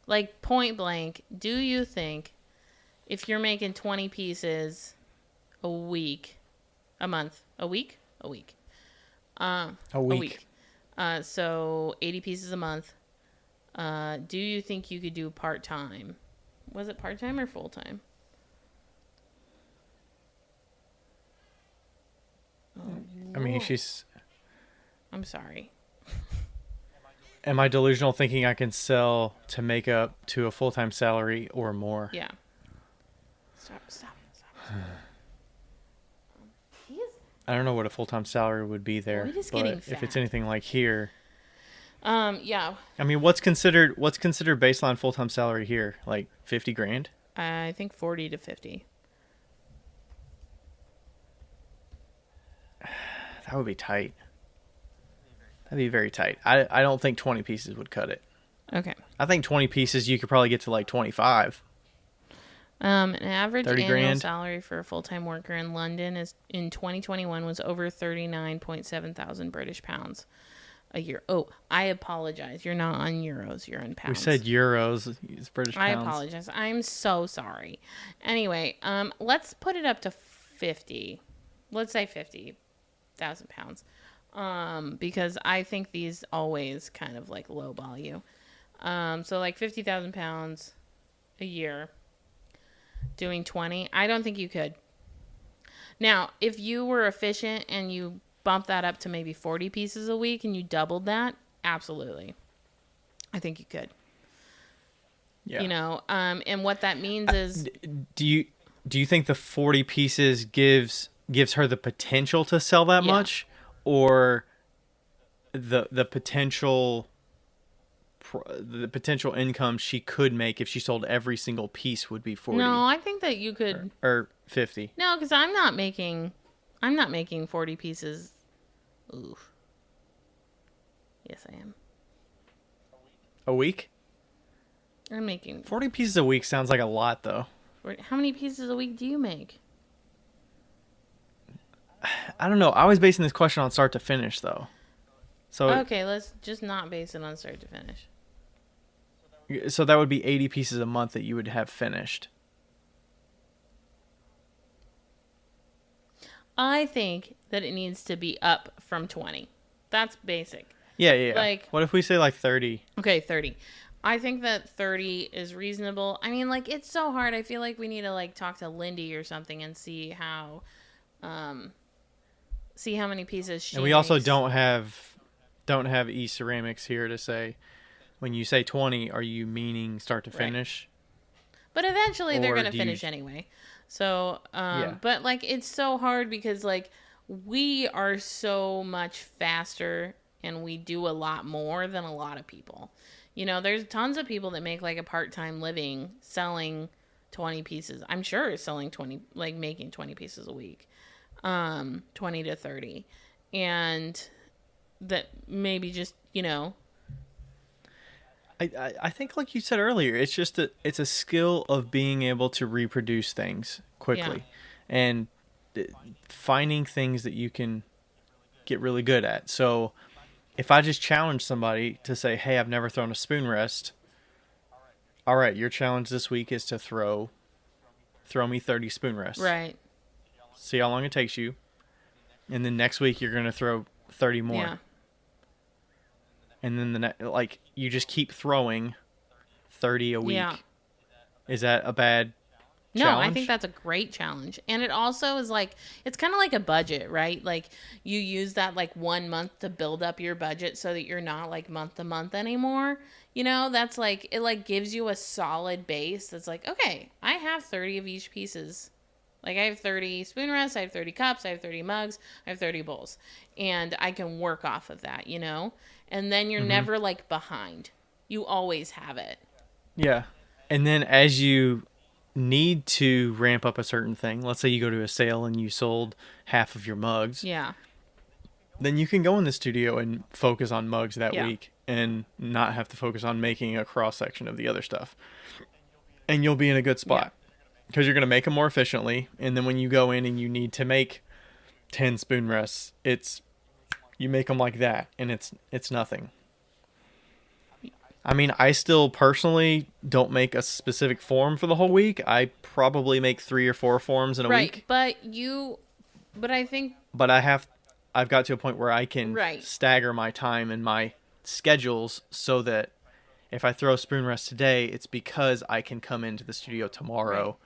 like point blank, do you think if you're making 20 pieces a week, a month, a week, a week, A week. so 80 pieces a month, do you think you could do part-time? Was it part-time or full-time? I mean, she's... I'm sorry. Am I delusional thinking I can sell to make up to a full-time salary or more? Yeah. Stop. He is... I don't know what a full-time salary would be there, Boyd is but getting if it's fat. anything like here, Yeah. I mean, what's considered baseline full-time salary here? Like 50 grand? I think 40 to 50. That would be tight. That'd be very tight. I don't think 20 pieces would cut it. Okay. I think 20 pieces you could probably get to like 25. An average 30 annual grand. salary for a full-time worker in London is in 2021 was over 39.7 thousand British pounds a year. Oh, I apologize. You're not on euros. You're in pounds. We said euros. It's British I pounds. apologize. I'm so sorry. Anyway, let's put it up to 50. Let's say 50,000 pounds. Because I think these always kind of like lowball you. So like 50,000 pounds a year doing 20. I don't think you could. Now, if you were efficient and you bump that up to maybe 40 pieces a week and you doubled that, absolutely. I think you could. Yeah. You know, and what that means is Do you think the 40 pieces gives her the potential to sell that Yeah. much, or the potential income she could make if she sold every single piece would be 40? No, I think that you could. Or 50. No, because I'm not making 40 pieces. Oof. Yes, I am. A week? I'm making 40 pieces a week sounds like a lot, though. How many pieces a week do you make? I don't know. I was basing this question on start to finish, though. So Okay, let's just not base it on start to finish. so that would be 80 pieces a month that you would have finished. I think that it needs to be up from 20. That's basic. Yeah. Like- What if we say like 30? Okay, 30. I think that 30 is reasonable. I mean, like, it's so hard. I feel like we need to, like, talk to Lindy or something and see how many pieces she And we also makes. don't have E-Ceramics here to say, when you say 20, are you meaning start to Right. finish? But eventually they're Or going to do you- finish anyway. So, Yeah. but like, it's so hard because like we are so much faster and we do a lot more than a lot of people. You know, there's tons of people that make like a part-time living selling 20 pieces. I'm sure selling 20, like making 20 pieces a week, 20 to 30. And that maybe just, you know, I think, like you said earlier, it's just it's a skill of being able to reproduce things quickly, and finding things that you can get really good at. So, if I just challenge somebody to say, "Hey, I've never thrown a spoon rest," all right, your challenge this week is to throw me 30 spoon rests. right. See how long it takes you, and then next week you're gonna throw 30 more. Yeah. And then like you just keep throwing 30 a week. Yeah. Is that a bad No, challenge? I think that's a great challenge. And it also is like, it's kind of like a budget, right? Like you use that like 1 month to build up your budget so that you're not like month to month anymore. You know, that's like, it like gives you a solid base that's like, okay, I have 30 of each pieces. Like I have 30 spoon rests, I have 30 cups, I have 30 mugs, I have 30 bowls. And I can work off of that, you know? And then you're never like behind. You always have it. Yeah. And then as you need to ramp up a certain thing, let's say you go to a sale and you sold half of your mugs, Yeah. then you can go in the studio and focus on mugs that Yeah. week and not have to focus on making a cross section of the other stuff. And you'll be in a good spot because you're going to make them more efficiently. And then when you go in and you need to make 10 spoon rests. It's you make them like that, and it's nothing. I mean, I still personally don't make a specific form for the whole week. I probably make 3 or 4 forms in a week. But I think. But I've got to a point where I can stagger my time and my schedules so that if I throw spoon rest today, it's because I can come into the studio tomorrow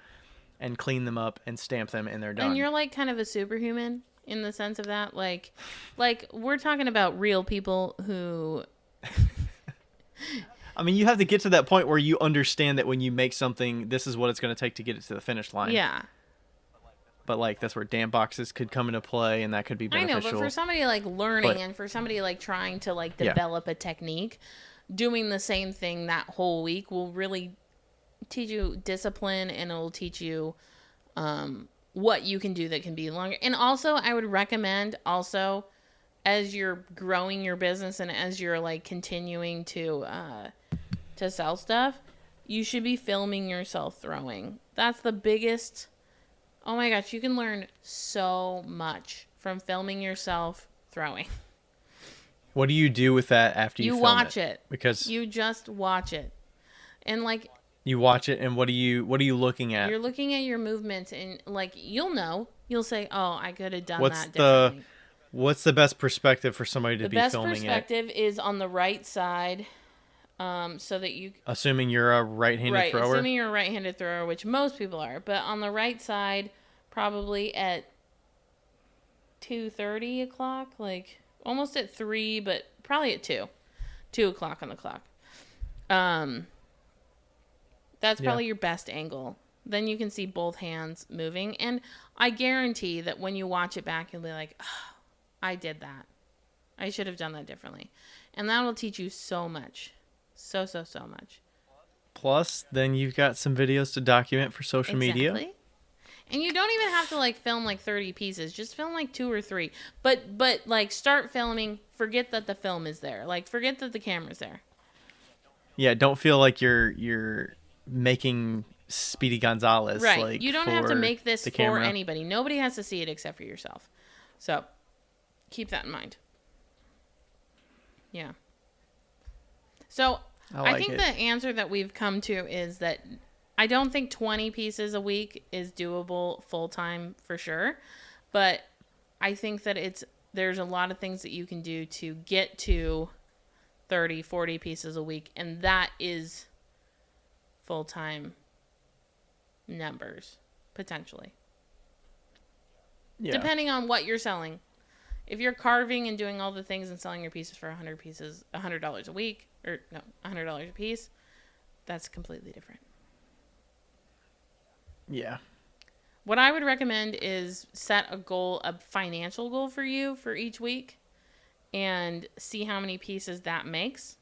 and clean them up and stamp them, and they're done. And you're like kind of a superhuman in the sense of that, like we're talking about real people who. I mean, you have to get to that point where you understand that when you make something, this is what it's going to take to get it to the finish line. Yeah. But like that's where damp boxes could come into play, and that could be beneficial. I know, but for somebody like learning and for somebody like trying to like develop a technique, doing the same thing that whole week will really teach you discipline, and it will teach you what you can do that can be longer. And also, I would recommend also as you're growing your business and as you're like continuing to sell stuff, you should be filming yourself throwing. That's the biggest. Oh my gosh, you can learn so much from filming yourself throwing. What do you do with that after you film watch it? Because you just watch it. And like you watch it, and what are you looking at? You're looking at your movements, and like you'll say, "Oh, I could have done that differently." What's the best perspective for somebody to be filming it? The best perspective is on the right side. So that you... Assuming you're a right-handed thrower? Assuming you're a right-handed thrower, which most people are. But on the right side, probably at 2:30 o'clock. Like, almost at 3, but probably at 2. 2 o'clock on the clock. That's probably your best angle. Then you can see both hands moving. And I guarantee that when you watch it back, you'll be like, oh, I did that. I should have done that differently. And that will teach you so much. So much. Plus, then you've got some videos to document for social media. And you don't even have to like film like 30 pieces. Just film like 2 or 3. But like start filming. Forget that the film is there. Like forget that the camera's there. Yeah, don't feel like you're making Speedy Gonzalez. Right. Like, you don't have to make this for anybody. Nobody has to see it except for yourself. So keep that in mind. Yeah. So I think the answer that we've come to is that I don't think 20 pieces a week is doable full-time for sure. But I think that there's a lot of things that you can do to get to 30, 40 pieces a week. And that is full-time numbers, potentially. Yeah. Depending on what you're selling. If you're carving and doing all the things and selling your pieces for $100 a week, or no, $100 a piece, that's completely different. Yeah. What I would recommend is set a financial goal for you for each week and see how many pieces that makes.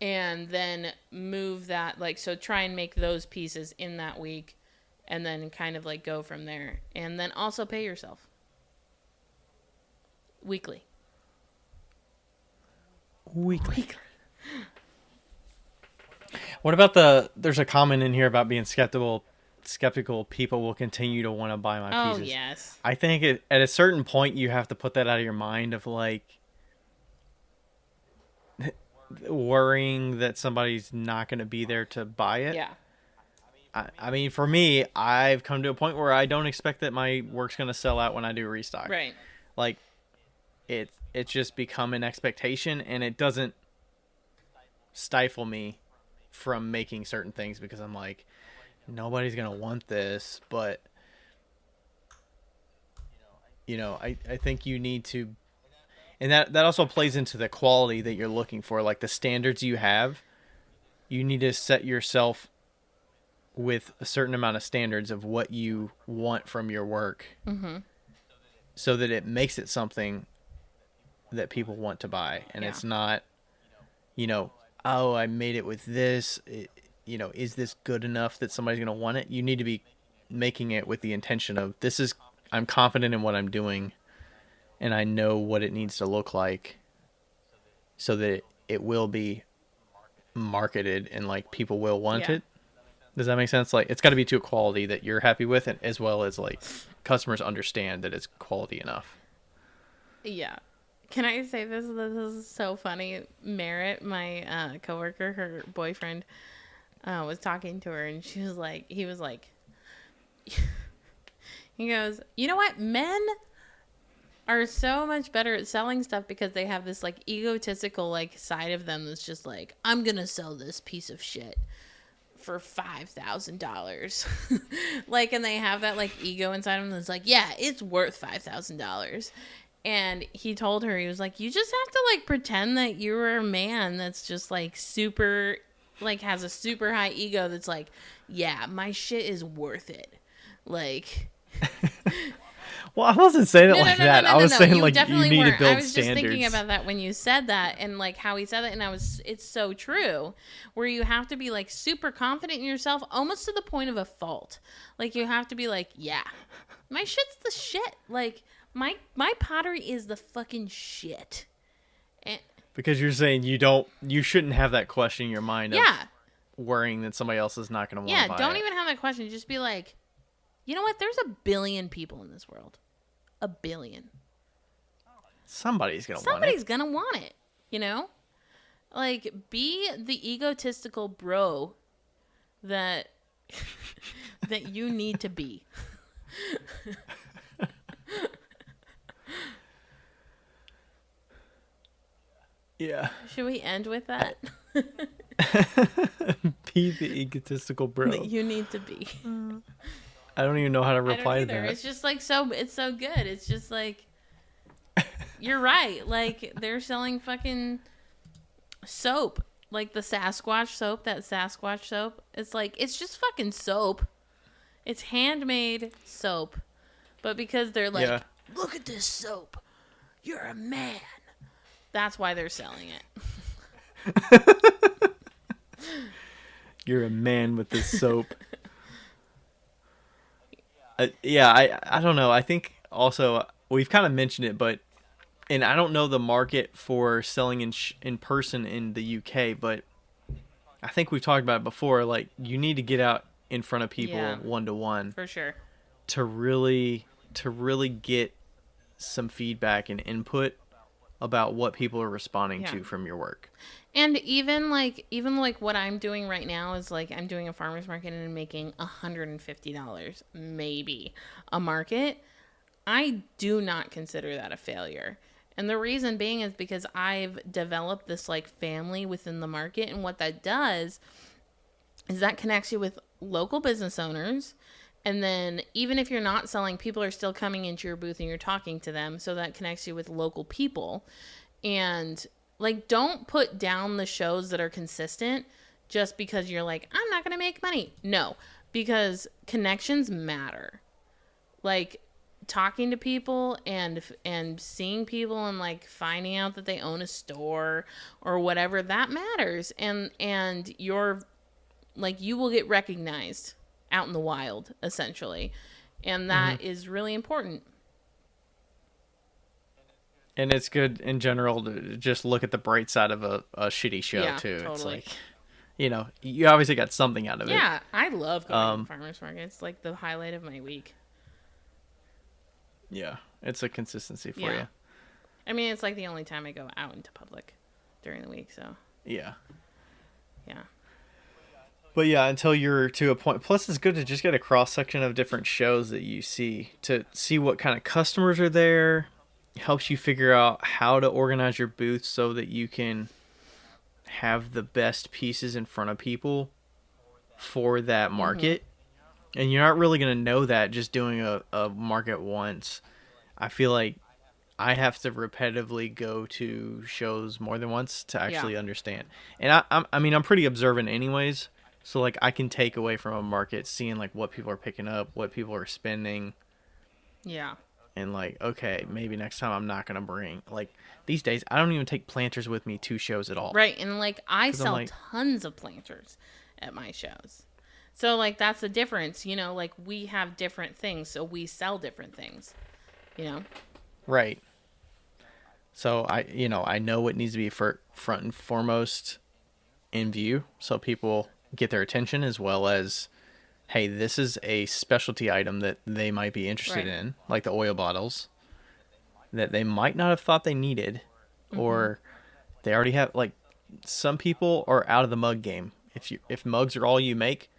And then move that, so try and make those pieces in that week and then kind of go from there. And then also pay yourself. Weekly. What about there's a comment in here about being skeptical people will continue to want to buy my pieces. Oh, yes. I think at a certain point you have to put that out of your mind of worrying that somebody's not going to be there to buy it. Yeah. I mean, for me, I've come to a point where I don't expect that my work's going to sell out when I do restock. Right. It's just become an expectation, and it doesn't stifle me from making certain things because I'm like, nobody's going to want this, but I think you need to, and that also plays into the quality that you're looking for, like the standards you have. You need to set yourself with a certain amount of standards of what you want from your work, so that it makes it something that people want to buy, and it's not, oh, I made it with this. Is this good enough that somebody's going to want it? You need to be making it with the intention of I'm confident in what I'm doing, and I know what it needs to look like, so that it will be marketed and people will want it. Does that make sense? Like, it's got to be to a quality that you're happy with, and as well as like customers understand that it's quality enough. Yeah. Can I say this? This is so funny. Merritt, my coworker, her boyfriend, was talking to her, and he was like, he goes, you know what? Men are so much better at selling stuff because they have this like egotistical like side of them that's just like, I'm gonna sell this piece of shit for $5,000. Like, and they have that like ego inside them that's like, yeah, it's worth $5,000. And he told her, he was like, you just have to like pretend that you're a man that's just like super, like has a super high ego that's like, yeah, my shit is worth it. Like, well, I wasn't saying it like that. I was saying like you need to build standards. I was just thinking about that when you said that and like how he said it, and it's so true, where you have to be like super confident in yourself, almost to the point of a fault. Like you have to be like, yeah, my shit's the shit. Like my pottery is the fucking shit. And, because you're saying you shouldn't have that question in your mind. Yeah. Of worrying that somebody else is not going to want to buy it. Yeah, don't even have that question. Just be like, you know what? There's 1 billion people in this world. 1 billion. Somebody's gonna want it, you know? Like, be the egotistical bro that that you need to be. Yeah. Should we end with that? Be the egotistical bro that you need to be. I don't even know how to reply to that. It's just like it's so good. It's just like, you're right. Like they're selling fucking soap, like the Sasquatch soap. That Sasquatch soap. It's like, it's just fucking soap. It's handmade soap, but because they're like, look at this soap, you're a man. That's why they're selling it. You're a man with this soap. I don't know. I think also we've kind of mentioned it, and I don't know the market for selling in person in the UK, but I think we've talked about it before. Like, you need to get out in front of people 1-to-1 for sure to really get some feedback and input about what people are responding to from your work. And even like what I'm doing right now is like, I'm doing a farmer's market and I'm making $150 maybe a market. I do not consider that a failure. And the reason being is because I've developed this like family within the market, and what that does is that connects you with local business owners. And then even if you're not selling, people are still coming into your booth and you're talking to them. So that connects you with local people. And like, don't put down the shows that are consistent just because you're like, I'm not going to make money. No, because connections matter. Like, talking to people and seeing people and like finding out that they own a store or whatever, that matters. And you're like, you will get recognized out in the wild, essentially. And that is really important. And it's good in general to just look at the bright side of a shitty show, too. Totally. It's like, you know, you obviously got something out of it. Yeah, I love going to farmers market. It's like the highlight of my week. Yeah, it's a consistency for you. I mean, it's like the only time I go out into public during the week, so. Yeah. Yeah. But yeah, until you're to a point. Plus, it's good to just get a cross-section of different shows that you see to see what kind of customers are there. It helps you figure out how to organize your booth so that you can have the best pieces in front of people for that market. And you're not really going to know that just doing a market once. I feel like I have to repetitively go to shows more than once to actually understand. And I mean, I'm pretty observant anyways. So like, I can take away from a market, seeing like what people are picking up, what people are spending. Yeah. And like, okay, maybe next time I'm not going to bring, like, these days, I don't even take planters with me to shows at all. Right. And like, I sell tons of planters at my shows. So, like, that's the difference, you know, like, we have different things, so we sell different things, you know? Right. So, I know what needs to be front and foremost in view, so people get their attention, as well as, hey, this is a specialty item that they might be interested in, like the oil bottles, that they might not have thought they needed, or they already have. Like, some people are out of the mug game. If mugs are all you make,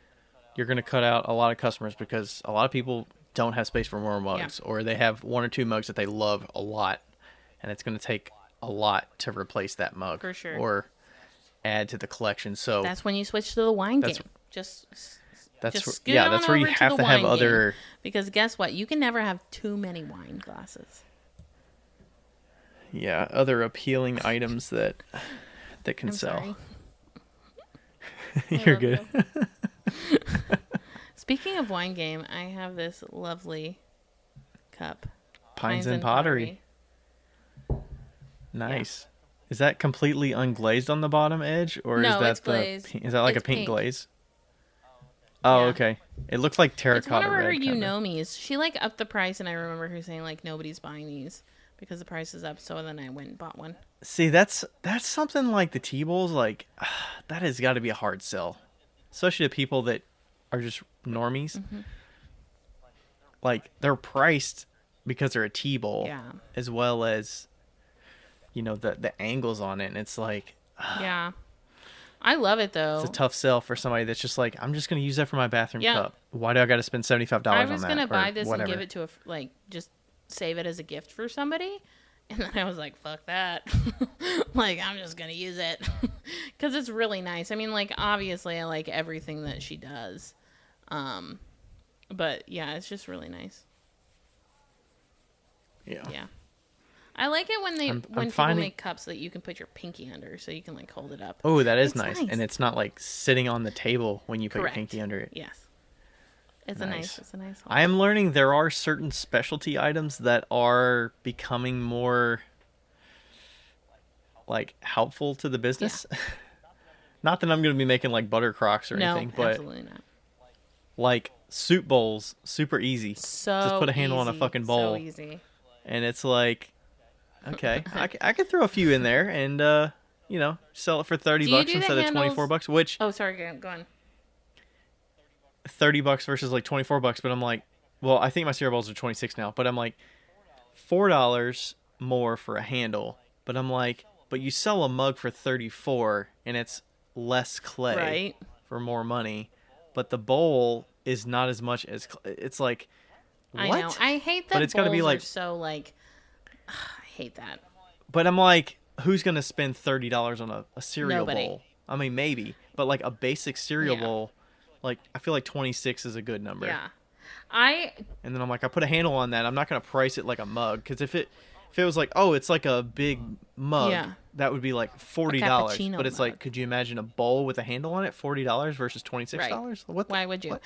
you're going to cut out a lot of customers, because a lot of people don't have space for more mugs, or they have one or two mugs that they love a lot, and it's going to take a lot to replace that mug, for sure, or add to the collection. So that's when you switch to the wine game. Just that's where you have to have other game. Because guess what? You can never have too many wine glasses. Yeah, other appealing items that can sell. You're good. Speaking of wine game, I have this lovely cup. Pines and Pottery. Nice. Yeah. Is that completely unglazed on the bottom edge, or no, is that it's glazed. Is that like it's a pink glaze? Oh, okay. It looks like terracotta red. It's one of her Eunomies. She like upped the price, and I remember her saying like nobody's buying these because the price is up. So then I went and bought one. See, that's something like the T-Bowls. Like, that has got to be a hard sell, especially to people that are just normies. Like, they're priced because they're a T-Bowl, as well as, you know, the angles on it, and it's like, yeah, I love it though. It's a tough sell for somebody that's just like, I'm just going to use that for my bathroom cup. Why do I got to spend $75 on that? I was going to buy this and give it to just save it as a gift for somebody. And then I was like, fuck that. Like, I'm just going to use it. Because it's really nice. I mean, like, obviously, I like everything that she does. But, yeah, it's just really nice. Yeah. I like it when people make cups that you can put your pinky under so you can, like, hold it up. Oh, that is nice. And it's not, like, sitting on the table when you put your pinky under it. Yes. It's a nice one. I am learning there are certain specialty items that are becoming more, like, helpful to the business. Yeah. Not that I'm going to be making, like, butter crocks or anything, but absolutely not. Like, soup bowls, super easy. Just put a handle on a fucking bowl. So easy. And it's like, okay, I could throw a few in there and, you know, sell it for $30 instead of $24, which... Oh, sorry, go on. $30 versus like $24, but I'm like, well, I think my cereal bowls are $26 now, but I'm like, $4 more for a handle, but I'm like, but you sell a mug for $34 and it's less clay for more money, but the bowl is not as much as it's like, what? I know. I hate that. But it's got to be like so like, I hate that. But I'm like, who's gonna spend $30 on a cereal bowl? I mean, maybe, but like a basic cereal bowl. Like, I feel like 26 is a good number. Yeah. And then I'm like, I put a handle on that. I'm not going to price it like a mug. Because if it was like, oh, it's like a big mug, that would be like $40. But it's like, could you imagine a bowl with a handle on it? $40 versus $26? Right. Why would you?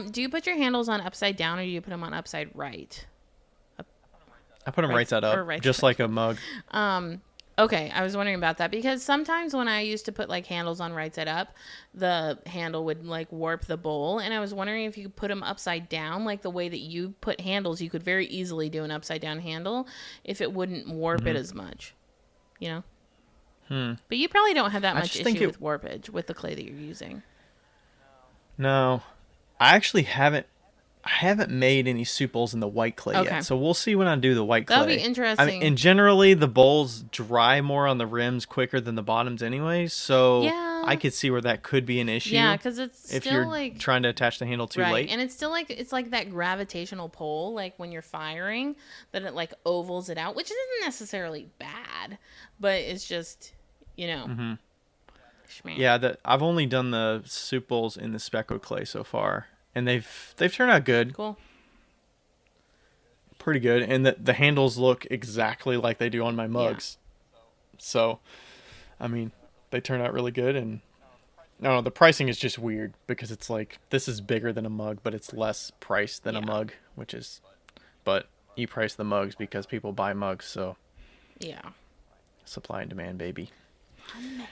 Do you put your handles on upside down or do you put them on upside right? I put them right side up, just like a mug. Okay, I was wondering about that because sometimes when I used to put like handles on right side up, the handle would like warp the bowl, and I was wondering if you could put them upside down, like the way that you put handles. You could very easily do an upside down handle if it wouldn't warp it as much, you know. But you probably don't have that much issue with warpage with the clay that you're using. No, I actually haven't. I haven't made any soup bowls in the white clay yet, so we'll see when I do the white clay. That'll be interesting. I mean, and generally, the bowls dry more on the rims quicker than the bottoms anyway, so I could see where that could be an issue. Yeah, because it's if still you're like trying to attach the handle too late. And it's still like it's like that gravitational pull, like when you're firing, that it like ovals it out, which isn't necessarily bad, but it's just, you know. Yeah, I've only done the soup bowls in the speckled clay so far. And they've turned out good. Cool. Pretty good. And the handles look exactly like they do on my mugs. Yeah. So, I mean, they turn out really good. And no, the pricing is just weird because it's like, this is bigger than a mug, but it's less priced than a mug, which is, but you price the mugs because people buy mugs. So, yeah. Supply and demand, baby. Demand.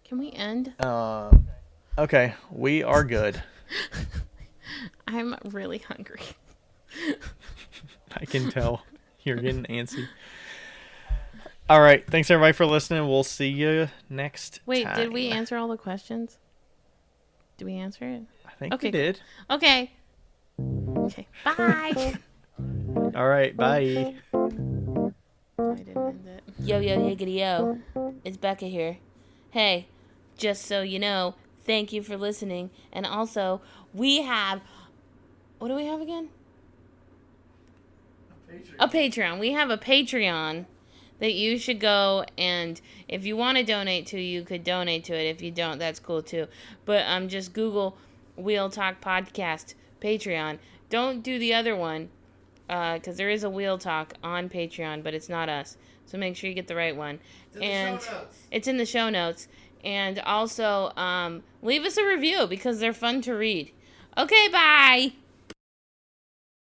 Can we end? Okay. We are good. I'm really hungry. I can tell. You're getting antsy. All right. Thanks, everybody, for listening. We'll see you next time. Did we answer all the questions? Did we answer it? I think we did. Okay. Okay. Bye. All right. Bye. I didn't end it. Yo, yiggity yo. It's Becca here. Hey, just so you know, thank you for listening. And also, we have... What do we have again? A Patreon. We have a Patreon that you should go, and if you want to donate to, you could donate to it. If you don't, that's cool too. But just Google Wheel Talk Podcast Patreon. Don't do the other one, because there is a Wheel Talk on Patreon, but it's not us. So make sure you get the right one. It's in the show notes. And also, leave us a review, because they're fun to read. Okay, bye!